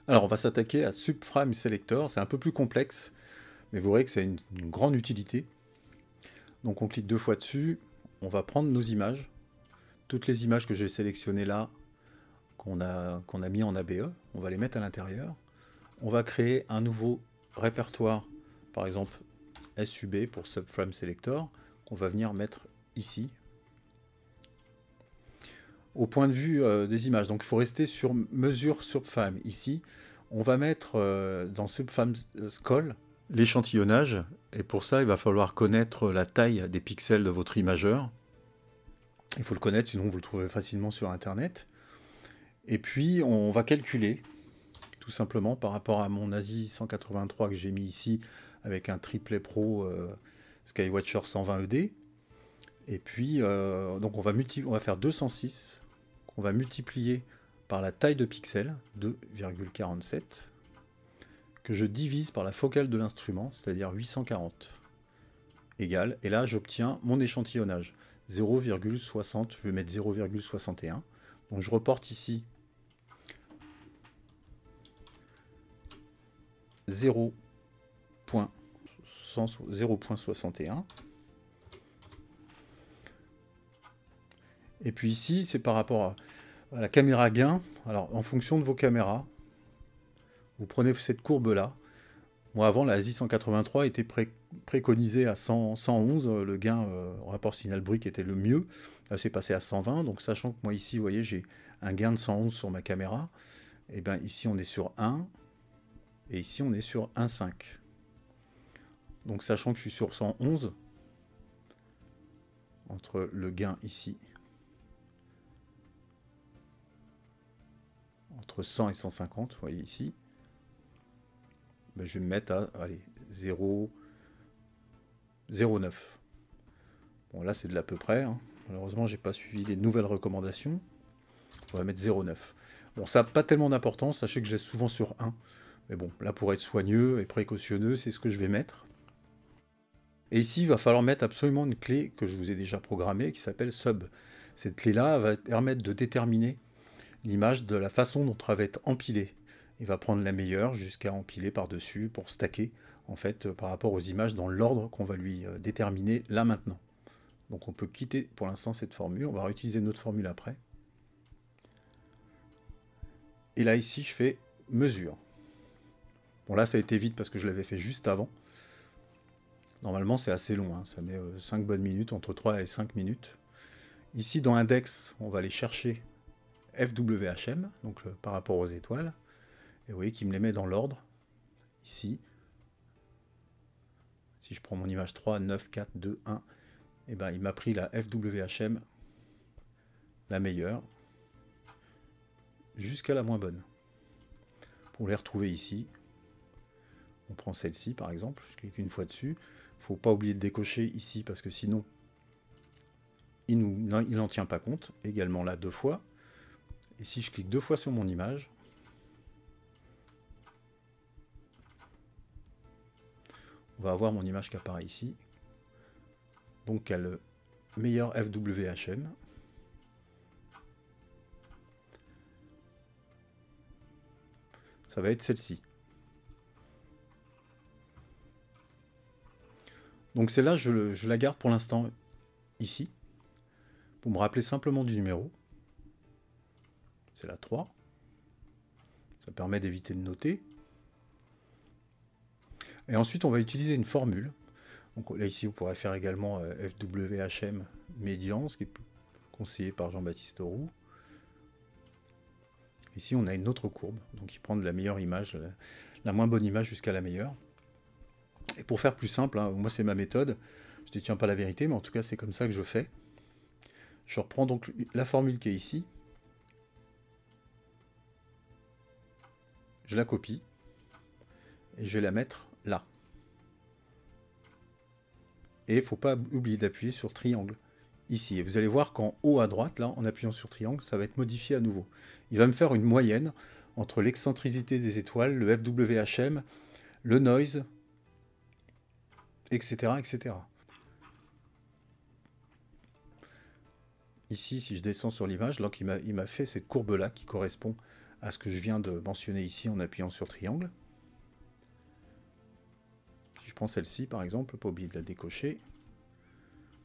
Alors on va s'attaquer à Subframe Selector, c'est un peu plus complexe, mais vous verrez que c'est une grande utilité. Donc on clique deux fois dessus, on va prendre nos images, toutes les images que j'ai sélectionnées là, qu'on a mis en ABE, on va les mettre à l'intérieur. On va créer un nouveau répertoire, par exemple SUB pour Subframe Selector, qu'on va venir mettre ici. Au point de vue des images, donc il faut rester sur mesure Subframe. Ici, on va mettre dans Subframe Scale l'échantillonnage, et pour ça, il va falloir connaître la taille des pixels de votre imageur. Il faut le connaître, sinon vous le trouvez facilement sur Internet. Et puis, on va calculer, tout simplement, par rapport à mon ASI 183 que j'ai mis ici, avec un triplet Pro Skywatcher 120 ED. Et puis, donc on va faire 206, qu'on va multiplier par la taille de pixels, 2,47, que je divise par la focale de l'instrument, c'est-à-dire 840, égale, et là j'obtiens mon échantillonnage, 0,60, je vais mettre 0,61, donc je reporte ici 0,61, et puis ici c'est par rapport à la caméra gain. Alors en fonction de vos caméras, vous prenez cette courbe-là. Moi, avant, la ASI 183 était préconisée à 111. Le gain en rapport signal-bruit qui était le mieux. Là, c'est passé à 120. Donc, sachant que moi, ici, vous voyez, j'ai un gain de 111 sur ma caméra. Et bien, ici, on est sur 1. Et ici, on est sur 1,5. Donc, sachant que je suis sur 111, entre le gain ici, entre 100 et 150, vous voyez ici, ben, je vais me mettre à 0,09. Bon, là, c'est de l'à peu près. Hein. Malheureusement, j'ai pas suivi les nouvelles recommandations. On va mettre 0,9. Bon, ça n'a pas tellement d'importance. Sachez que je laisse souvent sur 1. Mais bon, là, pour être soigneux et précautionneux, c'est ce que je vais mettre. Et ici, il va falloir mettre absolument une clé que je vous ai déjà programmée, qui s'appelle Sub. Cette clé-là va permettre de déterminer l'image de la façon dont elle va être empilée. Il va prendre la meilleure jusqu'à empiler par-dessus pour stacker, en fait, par rapport aux images dans l'ordre qu'on va lui déterminer là maintenant. Donc on peut quitter pour l'instant cette formule, on va réutiliser notre formule après. Et là ici je fais mesure. Bon là ça a été vite parce que je l'avais fait juste avant. Normalement c'est assez long, hein. Ça met 5 bonnes minutes, entre 3 et 5 minutes. Ici dans Index, on va aller chercher FWHM, donc par rapport aux étoiles. Et vous voyez qu'il me les met dans l'ordre, ici. Si je prends mon image 3, 9, 4, 2, 1, et ben, il m'a pris la FWHM, la meilleure, jusqu'à la moins bonne. Pour les retrouver ici, on prend celle-ci par exemple, je clique une fois dessus. Il ne faut pas oublier de décocher ici, parce que sinon, il n'en tient pas compte. Également là 2 fois. Et si je clique 2 fois sur mon image, on va avoir mon image qui apparaît ici. Donc qui a le meilleur FWHM. Ça va être celle-ci. Donc celle-là, je la garde pour l'instant ici, pour me rappeler simplement du numéro. C'est la 3. Ça permet d'éviter de noter. Et ensuite, on va utiliser une formule. Donc là, ici, vous pourrez faire également FWHM médian, ce qui est conseillé par Jean-Baptiste Roux. Ici, on a une autre courbe, donc il prend de la meilleure image, la moins bonne image jusqu'à la meilleure. Et pour faire plus simple, hein, moi c'est ma méthode, je ne détiens pas la vérité, mais en tout cas c'est comme ça que je fais. Je reprends donc la formule qui est ici, je la copie, et je vais la mettre là. Et il ne faut pas oublier d'appuyer sur triangle, ici. Et vous allez voir qu'en haut à droite, là, en appuyant sur triangle, ça va être modifié à nouveau. Il va me faire une moyenne entre l'excentricité des étoiles, le FWHM, le noise, etc., etc. Ici, si je descends sur l'image, donc il m'a fait cette courbe-là qui correspond à ce que je viens de mentionner ici en appuyant sur triangle. Si je prends celle-ci, par exemple, pas oublier de la décocher.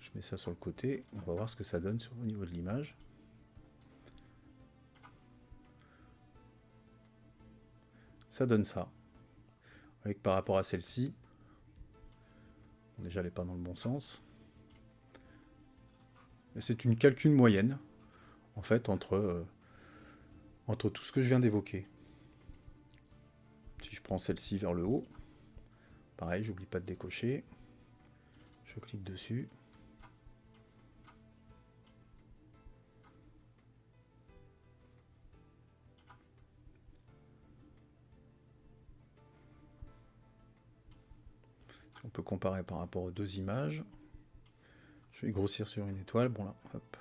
Je mets ça sur le côté. On va voir ce que ça donne au niveau de l'image. Ça donne ça. Avec par rapport à celle-ci, déjà elle n'est pas dans le bon sens. C'est une calcul moyenne, en fait, entre tout ce que je viens d'évoquer. Si je prends celle-ci vers le haut, pareil, j'oublie pas de décocher. Je clique dessus. On peut comparer par rapport aux deux images. Je vais grossir sur une étoile. Bon là, hop.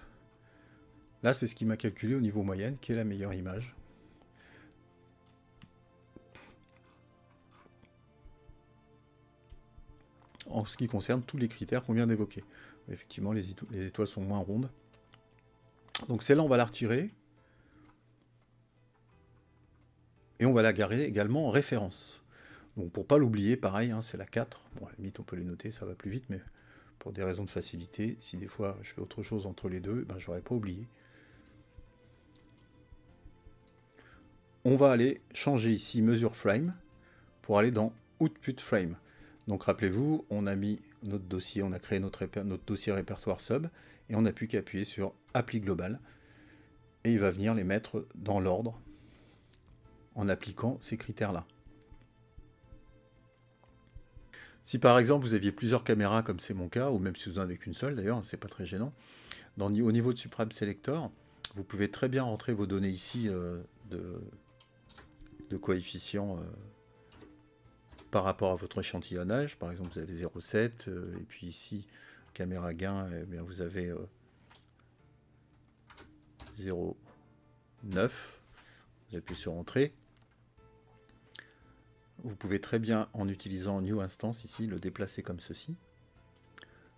Là, c'est ce qui m'a calculé au niveau moyenne, qui est la meilleure image. En ce qui concerne tous les critères qu'on vient d'évoquer. Effectivement, les étoiles sont moins rondes. Donc celle-là, on va la retirer. Et on va la garder également en référence. Donc pour ne pas l'oublier, pareil, hein, c'est la 4. Bon, à la limite, on peut les noter, ça va plus vite, mais pour des raisons de facilité, si des fois je fais autre chose entre les deux, ben, je n'aurais pas oublié. On va aller changer ici Mesure Frame pour aller dans Output Frame. Donc rappelez-vous, on a mis notre dossier, on a créé notre dossier répertoire sub, et on n'a plus qu'à appuyer sur Appli Global, et il va venir les mettre dans l'ordre en appliquant ces critères-là. Si par exemple vous aviez plusieurs caméras, comme c'est mon cas, ou même si vous en avez qu'une seule d'ailleurs, c'est pas très gênant, au niveau de Supreme Selector, vous pouvez très bien rentrer vos données ici de coefficients par rapport à votre échantillonnage. Par exemple, vous avez 0,7, et puis ici, caméra gain, eh bien, vous avez 0,9. Vous appuyez sur Entrée. Vous pouvez très bien, en utilisant New Instance ici, le déplacer comme ceci.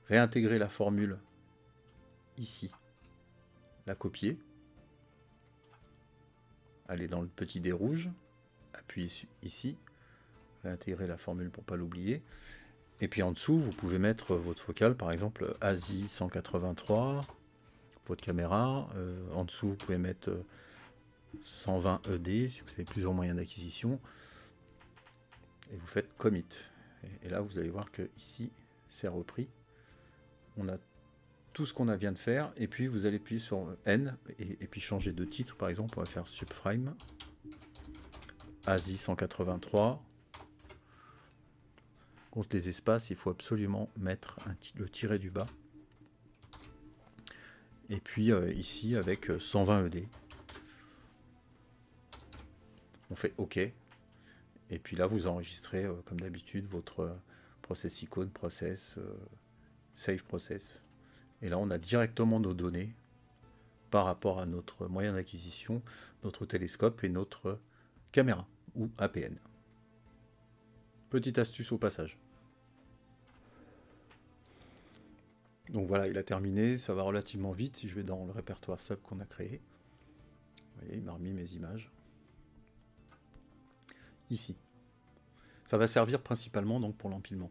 Réintégrer la formule ici, la copier. Aller dans le petit dé rouge, appuyer ici, réintégrer la formule pour ne pas l'oublier. Et puis en dessous, vous pouvez mettre votre focale, par exemple ASI 183, votre caméra. En dessous, vous pouvez mettre 120 ED si vous avez plusieurs moyens d'acquisition. Et vous faites commit. Et là, vous allez voir que ici, c'est repris. On a tout ce qu'on vient de faire. Et puis, vous allez appuyer sur N et puis changer de titre. Par exemple, on va faire Subframe. ASI 183. Contre les espaces, il faut absolument mettre le tiret du bas. Et puis, ici, avec 120 ED. On fait OK. Et puis là, vous enregistrez, comme d'habitude, votre process icône, process, save process. Et là, on a directement nos données par rapport à notre moyen d'acquisition, notre télescope et notre caméra, ou APN. Petite astuce au passage. Donc voilà, il a terminé, ça va relativement vite si je vais dans le répertoire sub qu'on a créé. Vous voyez, il m'a remis mes images. Ici. Ça va servir principalement donc pour l'empilement.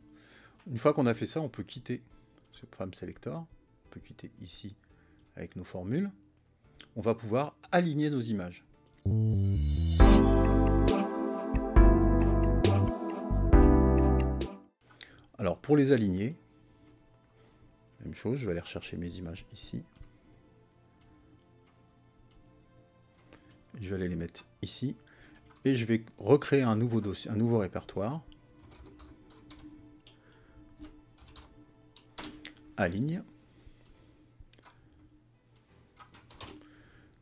Une fois qu'on a fait ça, on peut quitter ce frame selector, on peut quitter ici avec nos formules. On va pouvoir aligner nos images. Alors pour les aligner, même chose, je vais aller rechercher mes images ici. Je vais aller les mettre ici. Et je vais recréer un nouveau dossier, un nouveau répertoire. Aligne.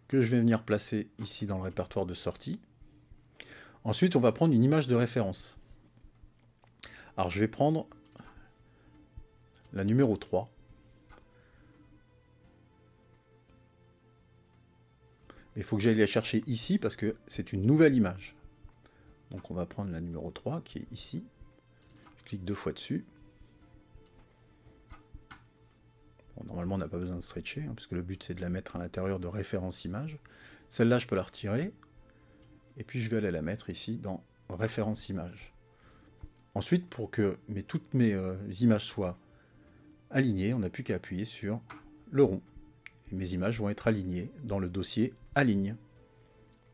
Que je vais venir placer ici dans le répertoire de sortie. Ensuite, on va prendre une image de référence. Alors je vais prendre la numéro 3. Il faut que j'aille la chercher ici parce que c'est une nouvelle image. Donc on va prendre la numéro 3 qui est ici. Je clique 2 fois dessus. Bon, normalement on n'a pas besoin de stretcher, hein, parce que le but c'est de la mettre à l'intérieur de référence image. Celle-là je peux la retirer. Et puis je vais aller la mettre ici dans référence image. Ensuite, pour que toutes mes images soient alignées, on n'a plus qu'à appuyer sur le rond. Et mes images vont être alignées dans le dossier Aligne.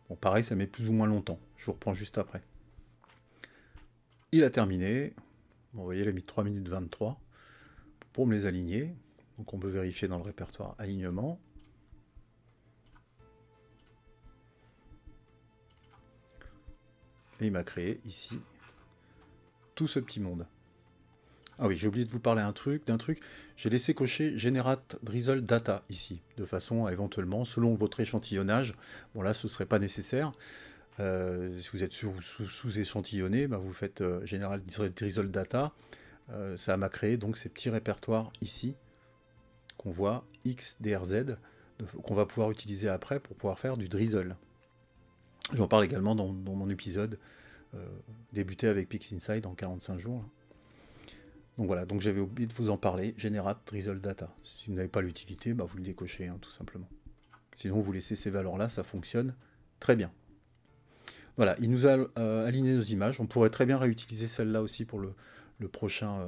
Bon, pareil, ça met plus ou moins longtemps. Je vous reprends juste après. Il a terminé. Bon, vous voyez, il a mis 3 minutes 23 pour me les aligner. Donc on peut vérifier dans le répertoire alignement. Et il m'a créé ici tout ce petit monde. Ah oui, j'ai oublié de vous parler d'un truc. J'ai laissé cocher Generate Drizzle Data ici, de façon à éventuellement, selon votre échantillonnage, bon là ce ne serait pas nécessaire, si vous êtes sous-échantillonné, bah, vous faites Generate Drizzle Data, ça m'a créé donc ces petits répertoires ici, qu'on voit XDRZ, qu'on va pouvoir utiliser après pour pouvoir faire du drizzle. J'en parle également dans mon épisode débuté avec PixInsight en 45 jours. Là. Donc voilà, donc j'avais oublié de vous en parler, Generate Drizzle Data. Si vous n'avez pas l'utilité, bah vous le décochez, hein, tout simplement. Sinon, vous laissez ces valeurs-là, ça fonctionne très bien. Voilà, il nous a aligné nos images. On pourrait très bien réutiliser celle-là aussi pour le prochain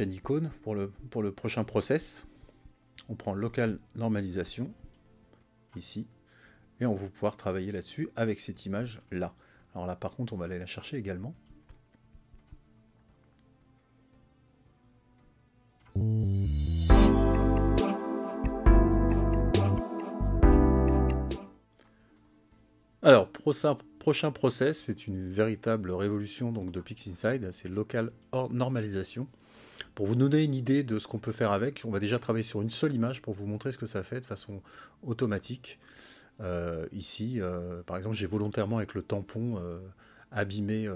icône, pour le prochain process. On prend Local Normalisation, ici, et on va pouvoir travailler là-dessus avec cette image-là. Alors là, par contre, on va aller la chercher également. Alors, prochain process, c'est une véritable révolution donc, de PixInsight, c'est Local Normalisation. Pour vous donner une idée de ce qu'on peut faire avec, on va déjà travailler sur une seule image pour vous montrer ce que ça fait de façon automatique. Ici, par exemple, j'ai volontairement avec le tampon abîmé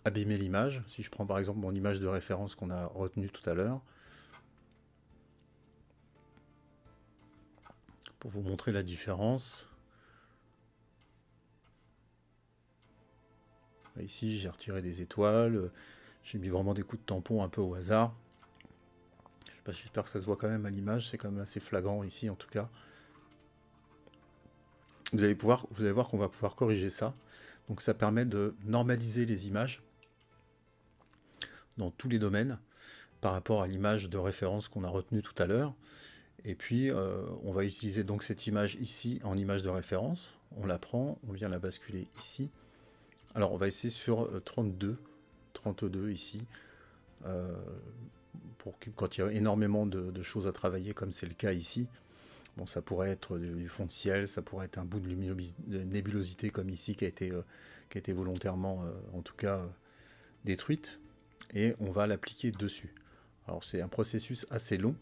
l'image. Si je prends par exemple mon image de référence qu'on a retenue tout à l'heure, pour vous montrer la différence. Ici, j'ai retiré des étoiles, j'ai mis vraiment des coups de tampon un peu au hasard. J'espère que ça se voit quand même à l'image, c'est quand même assez flagrant ici en tout cas. Vous allez voir qu'on va pouvoir corriger ça. Donc ça permet de normaliser les images dans tous les domaines par rapport à l'image de référence qu'on a retenue tout à l'heure. Et puis on va utiliser donc cette image ici en image de référence. On la prend, on vient la basculer ici. Alors on va essayer sur 32 ici. Quand il y a énormément de choses à travailler comme c'est le cas ici. Bon, ça pourrait être du fond de ciel, ça pourrait être un bout de nébulosité comme ici qui a été volontairement, en tout cas, détruite. Et on va l'appliquer dessus. Alors c'est un processus assez long.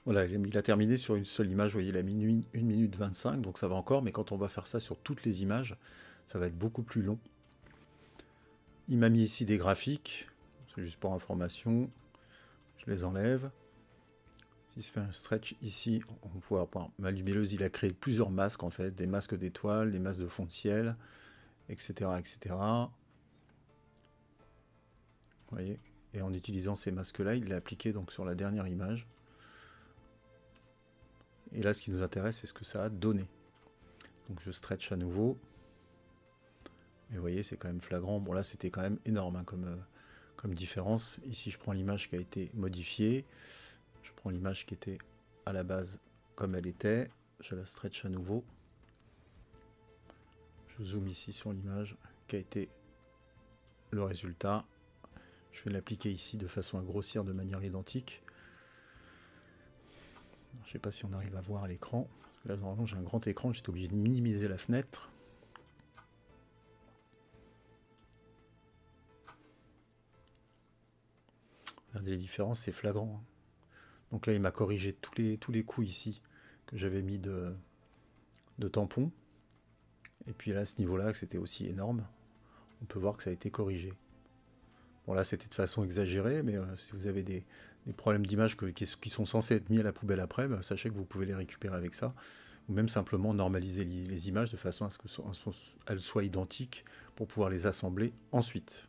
Voilà, il a terminé sur une seule image, vous voyez, il a mis 1 minute 25, donc ça va encore, mais quand on va faire ça sur toutes les images, ça va être beaucoup plus long. Il m'a mis ici des graphiques, c'est juste pour information. Je les enlève. Si je fais un stretch ici, on va pouvoir voir. Ma lumineuse, il a créé plusieurs masques en fait, des masques d'étoiles, des masques de fond de ciel, etc., etc. Vous voyez. Et en utilisant ces masques-là, il l'a appliqué donc sur la dernière image. Et là, ce qui nous intéresse, c'est ce que ça a donné. Donc je stretch à nouveau. Et vous voyez, c'est quand même flagrant. Bon là, c'était quand même énorme hein, comme différence. Ici, je prends l'image qui a été modifiée. Je prends l'image qui était à la base comme elle était. Je la stretch à nouveau. Je zoome ici sur l'image qui a été le résultat. Je vais l'appliquer ici de façon à grossir de manière identique. Je ne sais pas si on arrive à voir à l'écran. Là, normalement, j'ai un grand écran. J'étais obligé de minimiser la fenêtre. Regardez les différences, c'est flagrant. Donc là, il m'a corrigé tous les coups ici que j'avais mis de tampons. Et puis là, à ce niveau-là, que c'était aussi énorme, on peut voir que ça a été corrigé. Bon là, c'était de façon exagérée, mais si vous avez des problèmes d'image qui sont censés être mis à la poubelle après, bah, sachez que vous pouvez les récupérer avec ça. Ou même simplement normaliser les images de façon à ce qu'elles soient identiques pour pouvoir les assembler ensuite.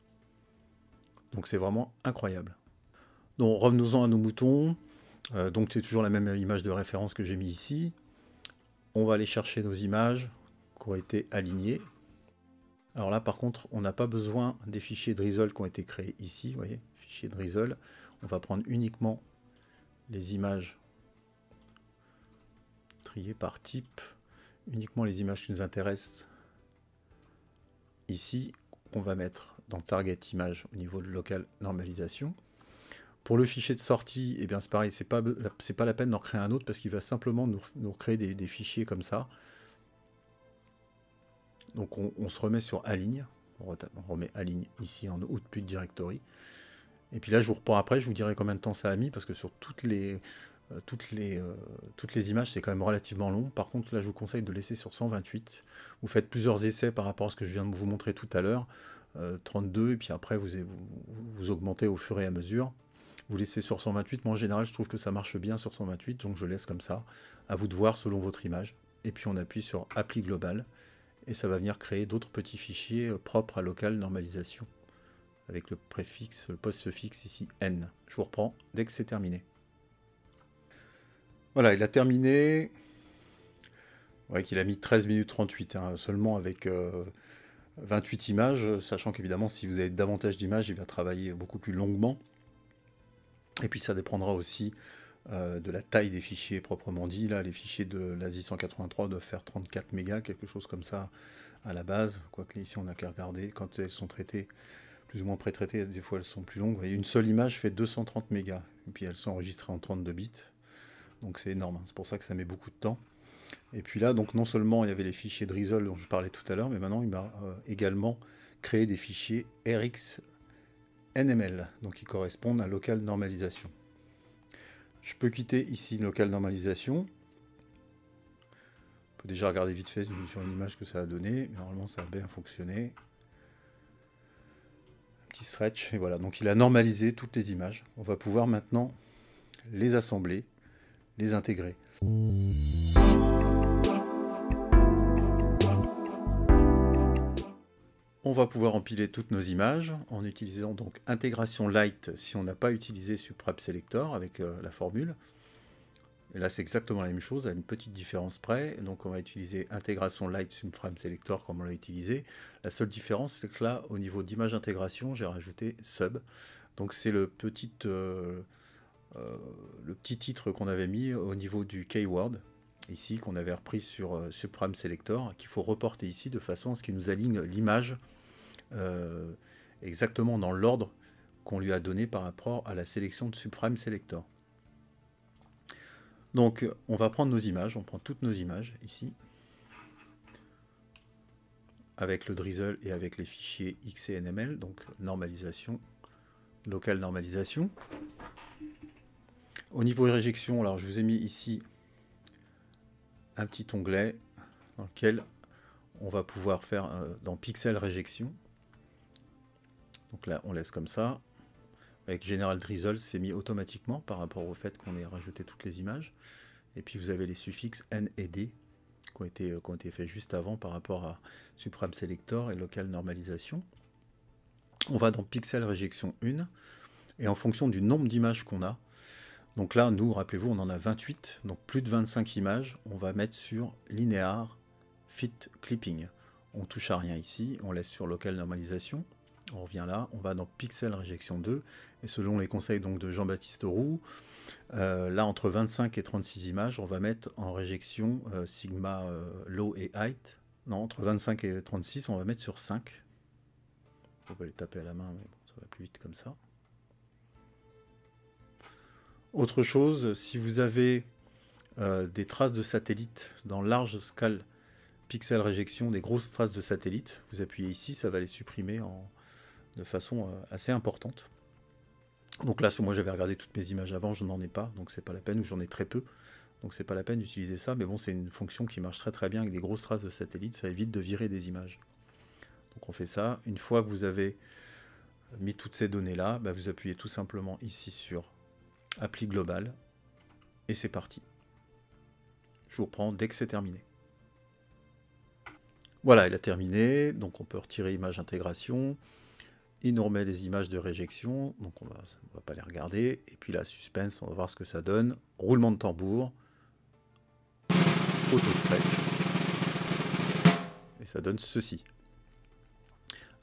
Donc c'est vraiment incroyable. Donc revenons-en à nos moutons. Donc c'est toujours la même image de référence que j'ai mis ici. On va aller chercher nos images qui ont été alignées. Alors là par contre on n'a pas besoin des fichiers Drizzle qui ont été créés ici, vous voyez, fichier Drizzle. On va prendre uniquement les images triées par type, uniquement les images qui nous intéressent ici, qu'on va mettre dans Target Image au niveau de Local Normalisation. Pour le fichier de sortie, eh bien c'est pareil, c'est pas la peine d'en créer un autre parce qu'il va simplement nous créer des fichiers comme ça. Donc on se remet sur Aligne, on remet Aligne ici en Output Directory. Et puis là je vous reprends après, je vous dirai combien de temps ça a mis parce que sur toutes les images c'est quand même relativement long. Par contre là je vous conseille de laisser sur 128. Vous faites plusieurs essais par rapport à ce que je viens de vous montrer tout à l'heure. 32 et puis après vous augmentez au fur et à mesure. Vous laissez sur 128, moi en général je trouve que ça marche bien sur 128, donc je laisse comme ça, à vous de voir selon votre image. Et puis on appuie sur Appli Global, et ça va venir créer d'autres petits fichiers propres à Local Normalisation, avec le préfixe, le postfixe ici N. Je vous reprends dès que c'est terminé. Voilà, il a terminé. Vous voyez qu'il a mis 13 minutes 38, hein, seulement avec 28 images, sachant qu'évidemment si vous avez davantage d'images, il va travailler beaucoup plus longuement. Et puis ça dépendra aussi de la taille des fichiers proprement dit. Là, les fichiers de l'ASI 183 doivent faire 34 mégas, quelque chose comme ça à la base. Quoique ici, on n'a qu'à regarder. Quand elles sont traitées, plus ou moins pré-traitées, des fois elles sont plus longues. Vous voyez, une seule image fait 230 mégas. Et puis elles sont enregistrées en 32 bits. Donc c'est énorme. Hein. C'est pour ça que ça met beaucoup de temps. Et puis là, donc non seulement il y avait les fichiers Drizzle dont je parlais tout à l'heure, mais maintenant il m'a également créé des fichiers RX NML, donc qui correspondent à Local Normalisation. Je peux quitter ici Local Normalisation. On peut déjà regarder vite fait sur une image que ça a donné. Normalement, ça a bien fonctionné. Un petit stretch, et voilà. Donc il a normalisé toutes les images. On va pouvoir maintenant les assembler, les intégrer. On va pouvoir empiler toutes nos images en utilisant donc intégration light si on n'a pas utilisé Subframe Selector avec la formule. Et là c'est exactement la même chose à une petite différence près. Donc on va utiliser intégration light Subframe Selector comme on l'a utilisé. La seule différence c'est que là au niveau d'image intégration j'ai rajouté sub. Donc c'est le petit titre qu'on avait mis au niveau du keyword ici qu'on avait repris sur Subframe Selector qu'il faut reporter ici de façon à ce qu'il nous aligne l'image exactement dans l'ordre qu'on lui a donné par rapport à la sélection de Subframe Selector. Donc on va prendre nos images, on prend toutes nos images ici avec le Drizzle et avec les fichiers XCNML, donc normalisation, local normalisation. Au niveau réjection, alors je vous ai mis ici un petit onglet dans lequel on va pouvoir faire dans pixel réjection. Donc là, on laisse comme ça. avec General Drizzle, c'est mis automatiquement par rapport au fait qu'on ait rajouté toutes les images. Et puis vous avez les suffixes N et D qui ont été faits juste avant par rapport à Supreme Selector et Local Normalisation. On va dans Pixel Rejection 1, et en fonction du nombre d'images qu'on a, donc là, nous, rappelez-vous, on en a 28, donc plus de 25 images, on va mettre sur Linear Fit Clipping. On touche à rien ici, on laisse sur Local Normalisation. On revient là, on va dans Pixel Rejection 2, et selon les conseils donc, de Jean-Baptiste Roux, là entre 25 et 36 images, on va mettre en réjection Sigma Low et Height. Non, entre 25 et 36, on va mettre sur 5. On va les taper à la main, mais bon, ça va plus vite comme ça. Autre chose, si vous avez des traces de satellite dans large scale pixel réjection, des grosses traces de satellite, vous appuyez ici, ça va les supprimer de façon assez importante. Donc là, moi j'avais regardé toutes mes images avant, je n'en ai pas, donc c'est pas la peine, ou j'en ai très peu, donc c'est pas la peine d'utiliser ça, mais bon, c'est une fonction qui marche très très bien avec des grosses traces de satellite, ça évite de virer des images. Donc on fait ça, une fois que vous avez mis toutes ces données là, bah, vous appuyez tout simplement ici sur Appli global, et c'est parti. Je vous reprends dès que c'est terminé. Voilà, il a terminé, donc on peut retirer image intégration. Il nous remet les images de réjection, donc on va pas les regarder. Et puis là, suspense, on va voir ce que ça donne. Roulement de tambour. Auto-stretch. Et ça donne ceci.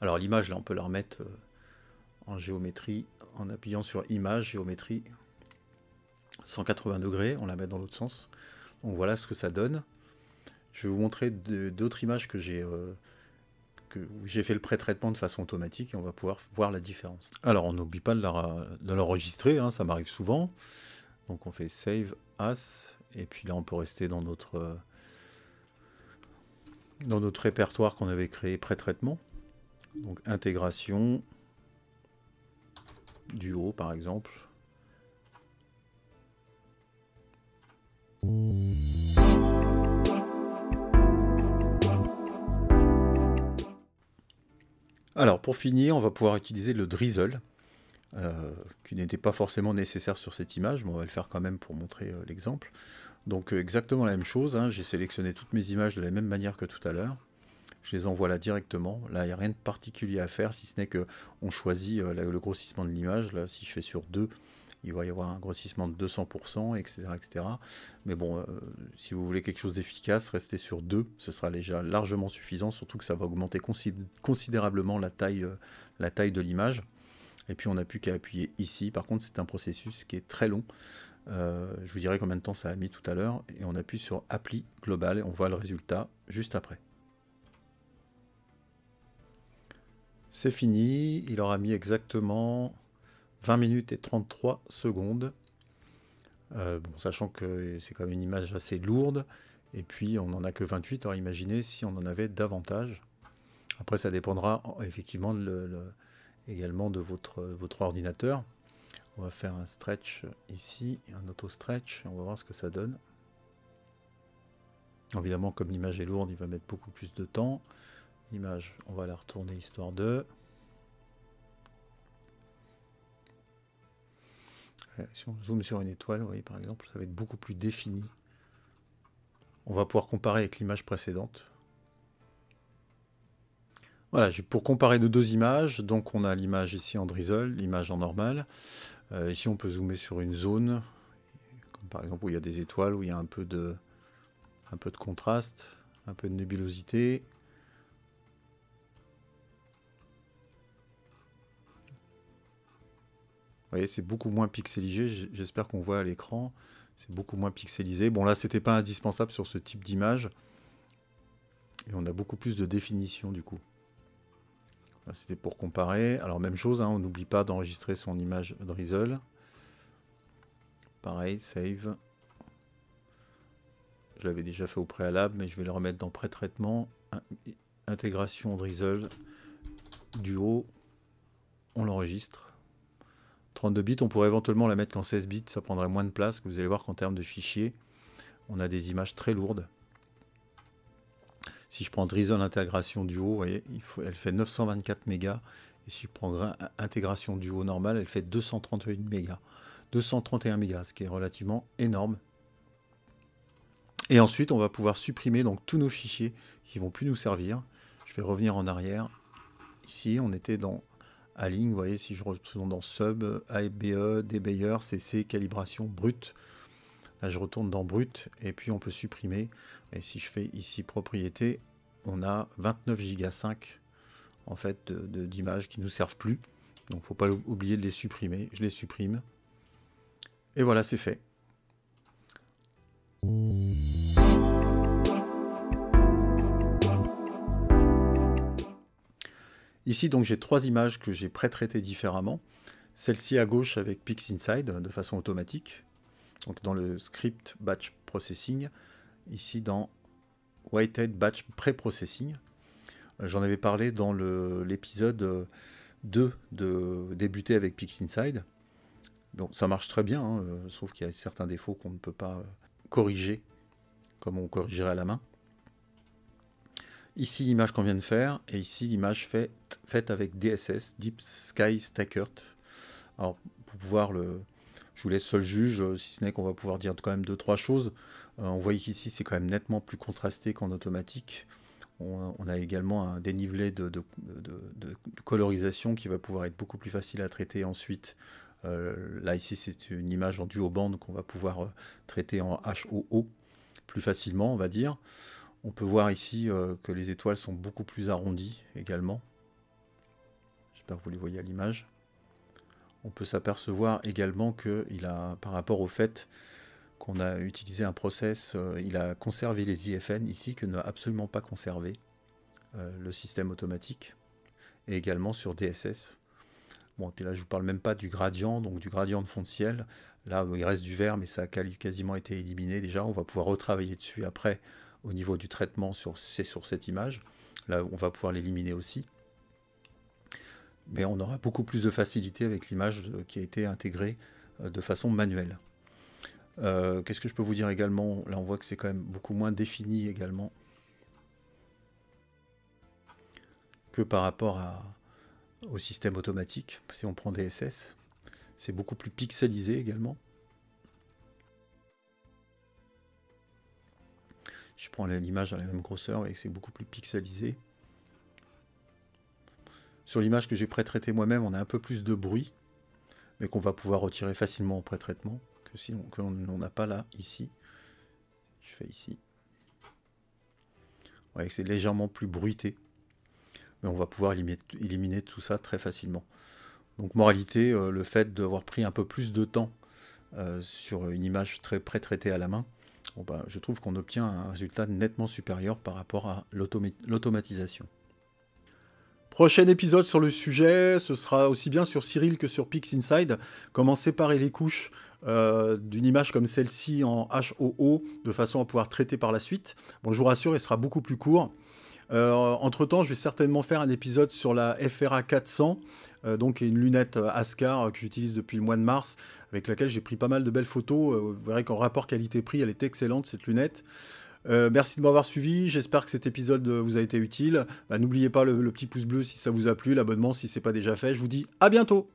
Alors l'image, là, on peut la remettre en géométrie, en appuyant sur Image, géométrie, 180 degrés, on la met dans l'autre sens. Donc voilà ce que ça donne. Je vais vous montrer d'autres images que j'ai fait le pré-traitement de façon automatique et on va pouvoir voir la différence. Alors on n'oublie pas de l'enregistrer, hein, ça m'arrive souvent. Donc on fait Save As, et puis là on peut rester dans notre répertoire qu'on avait créé pré-traitement. Donc intégration, duo par exemple. Alors pour finir, on va pouvoir utiliser le Drizzle, qui n'était pas forcément nécessaire sur cette image, mais on va le faire quand même pour montrer l'exemple. Donc exactement la même chose, hein, j'ai sélectionné toutes mes images de la même manière que tout à l'heure. Je les envoie là directement. Là, il n'y a rien de particulier à faire, si ce n'est qu'on choisit le grossissement de l'image. Là, si je fais sur 2, il va y avoir un grossissement de 200%, etc. etc. Mais bon, si vous voulez quelque chose d'efficace, restez sur 2. Ce sera déjà largement suffisant, surtout que ça va augmenter considérablement la taille de l'image. Et puis, on n'a plus qu'à appuyer ici. Par contre, c'est un processus qui est très long. Je vous dirai combien de temps ça a mis tout à l'heure. Et on appuie sur Appli global et on voit le résultat juste après. C'est fini. Il aura mis exactement 20 minutes et 33 secondes. Bon, sachant que c'est quand même une image assez lourde. Et puis, on n'en a que 28. Alors, imaginez si on en avait davantage. Après, ça dépendra effectivement également de votre ordinateur. On va faire un stretch ici, un auto-stretch. On va voir ce que ça donne. Évidemment, comme l'image est lourde, il va mettre beaucoup plus de temps. Image, on va la retourner histoire de... Si on zoome sur une étoile, vous voyez par exemple, ça va être beaucoup plus défini. On va pouvoir comparer avec l'image précédente. Voilà, pour comparer nos deux images, donc on a l'image ici en Drizzle, l'image en normal. Ici on peut zoomer sur une zone, comme par exemple où il y a des étoiles, où il y a un peu de contraste, un peu de nébulosité. Vous voyez, c'est beaucoup moins pixelisé, j'espère qu'on voit à l'écran, c'est beaucoup moins pixelisé. Bon là, c'était pas indispensable sur ce type d'image, et on a beaucoup plus de définition du coup. C'était pour comparer. Alors même chose, hein, on n'oublie pas d'enregistrer son image Drizzle. Pareil, Save. Je l'avais déjà fait au préalable, mais je vais le remettre dans pré-traitement. Intégration Drizzle, duo, on l'enregistre. 32 bits, on pourrait éventuellement la mettre qu'en 16 bits, ça prendrait moins de place. Vous allez voir qu'en termes de fichiers, on a des images très lourdes. Si je prends Drizzle intégration duo, vous voyez, elle fait 924 mégas Et si je prends intégration duo normale, elle fait 231 mégas. 231 mégas, ce qui est relativement énorme. Et ensuite, on va pouvoir supprimer donc tous nos fichiers qui ne vont plus nous servir. Je vais revenir en arrière. Ici, on était dans Align. Vous voyez, si je retourne dans Sub, ABE, Debayer, CC, calibration, brut. Là, je retourne dans brut et puis on peut supprimer. Et si je fais ici propriété, on a 29 Go 5 en fait d'images qui ne nous servent plus. Donc, il ne faut pas oublier de les supprimer. Je les supprime. Et voilà, c'est fait. Ici, donc, j'ai 3 images que j'ai pré-traitées différemment. Celle-ci à gauche avec PixInsight de façon automatique. Donc, dans le script Batch Processing. Ici, dans Weighted Batch Pre-Processing. J'en avais parlé dans l'épisode 2 de débuter avec PixInsight. Donc, ça marche très bien, hein, sauf qu'il y a certains défauts qu'on ne peut pas corriger comme on corrigerait à la main. Ici, l'image qu'on vient de faire, et ici, l'image faite avec DSS, Deep Sky Stackert. Alors, pour pouvoir je vous laisse seul juge, si ce n'est qu'on va pouvoir dire quand même 2-3 choses. On voit qu'ici, c'est quand même nettement plus contrasté qu'en automatique. On a également un dénivelé de colorisation qui va pouvoir être beaucoup plus facile à traiter ensuite. Là, ici, c'est une image en duo band qu'on va pouvoir traiter en HOO plus facilement, on va dire. On peut voir ici que les étoiles sont beaucoup plus arrondies également. J'espère que vous les voyez à l'image. On peut s'apercevoir également qu'il a, par rapport au fait qu'on a utilisé un process, il a conservé les IFN ici, que n'a absolument pas conservé le système automatique, et également sur DSS. Bon, et puis là, je ne vous parle même pas du gradient, donc du gradient de fond de ciel. Là, il reste du vert, mais ça a quasiment été éliminé déjà. On va pouvoir retravailler dessus après au niveau du traitement sur cette image. Là, on va pouvoir l'éliminer aussi. Mais on aura beaucoup plus de facilité avec l'image qui a été intégrée de façon manuelle. Qu'est-ce que je peux vous dire également? Là, on voit que c'est quand même beaucoup moins défini également que par rapport au système automatique. Si on prend DSS, c'est beaucoup plus pixelisé également. Je prends l'image à la même grosseur et c'est beaucoup plus pixelisé. Sur l'image que j'ai pré-traitée moi-même, on a un peu plus de bruit, mais qu'on va pouvoir retirer facilement en pré-traitement, que l'on n'a pas là, ici. Je fais ici. Vous voyez que c'est légèrement plus bruité, mais on va pouvoir éliminer tout ça très facilement. Donc moralité, le fait d'avoir pris un peu plus de temps sur une image très pré-traitée à la main, bon, bah, je trouve qu'on obtient un résultat nettement supérieur par rapport à l'automatisation. Prochain épisode sur le sujet, ce sera aussi bien sur Cyril que sur PixInsight. Comment séparer les couches d'une image comme celle-ci en HOO de façon à pouvoir traiter par la suite. Bon, je vous rassure, il sera beaucoup plus court. Entre-temps, je vais certainement faire un épisode sur la FRA 400, donc une lunette Ascar que j'utilise depuis le mois de mars, avec laquelle j'ai pris pas mal de belles photos. Vous verrez qu'en rapport qualité-prix, elle est excellente, cette lunette. Merci de m'avoir suivi, j'espère que cet épisode vous a été utile. N'oubliez pas le petit pouce bleu si ça vous a plu, l'abonnement si ce n'est pas déjà fait. Je vous dis à bientôt.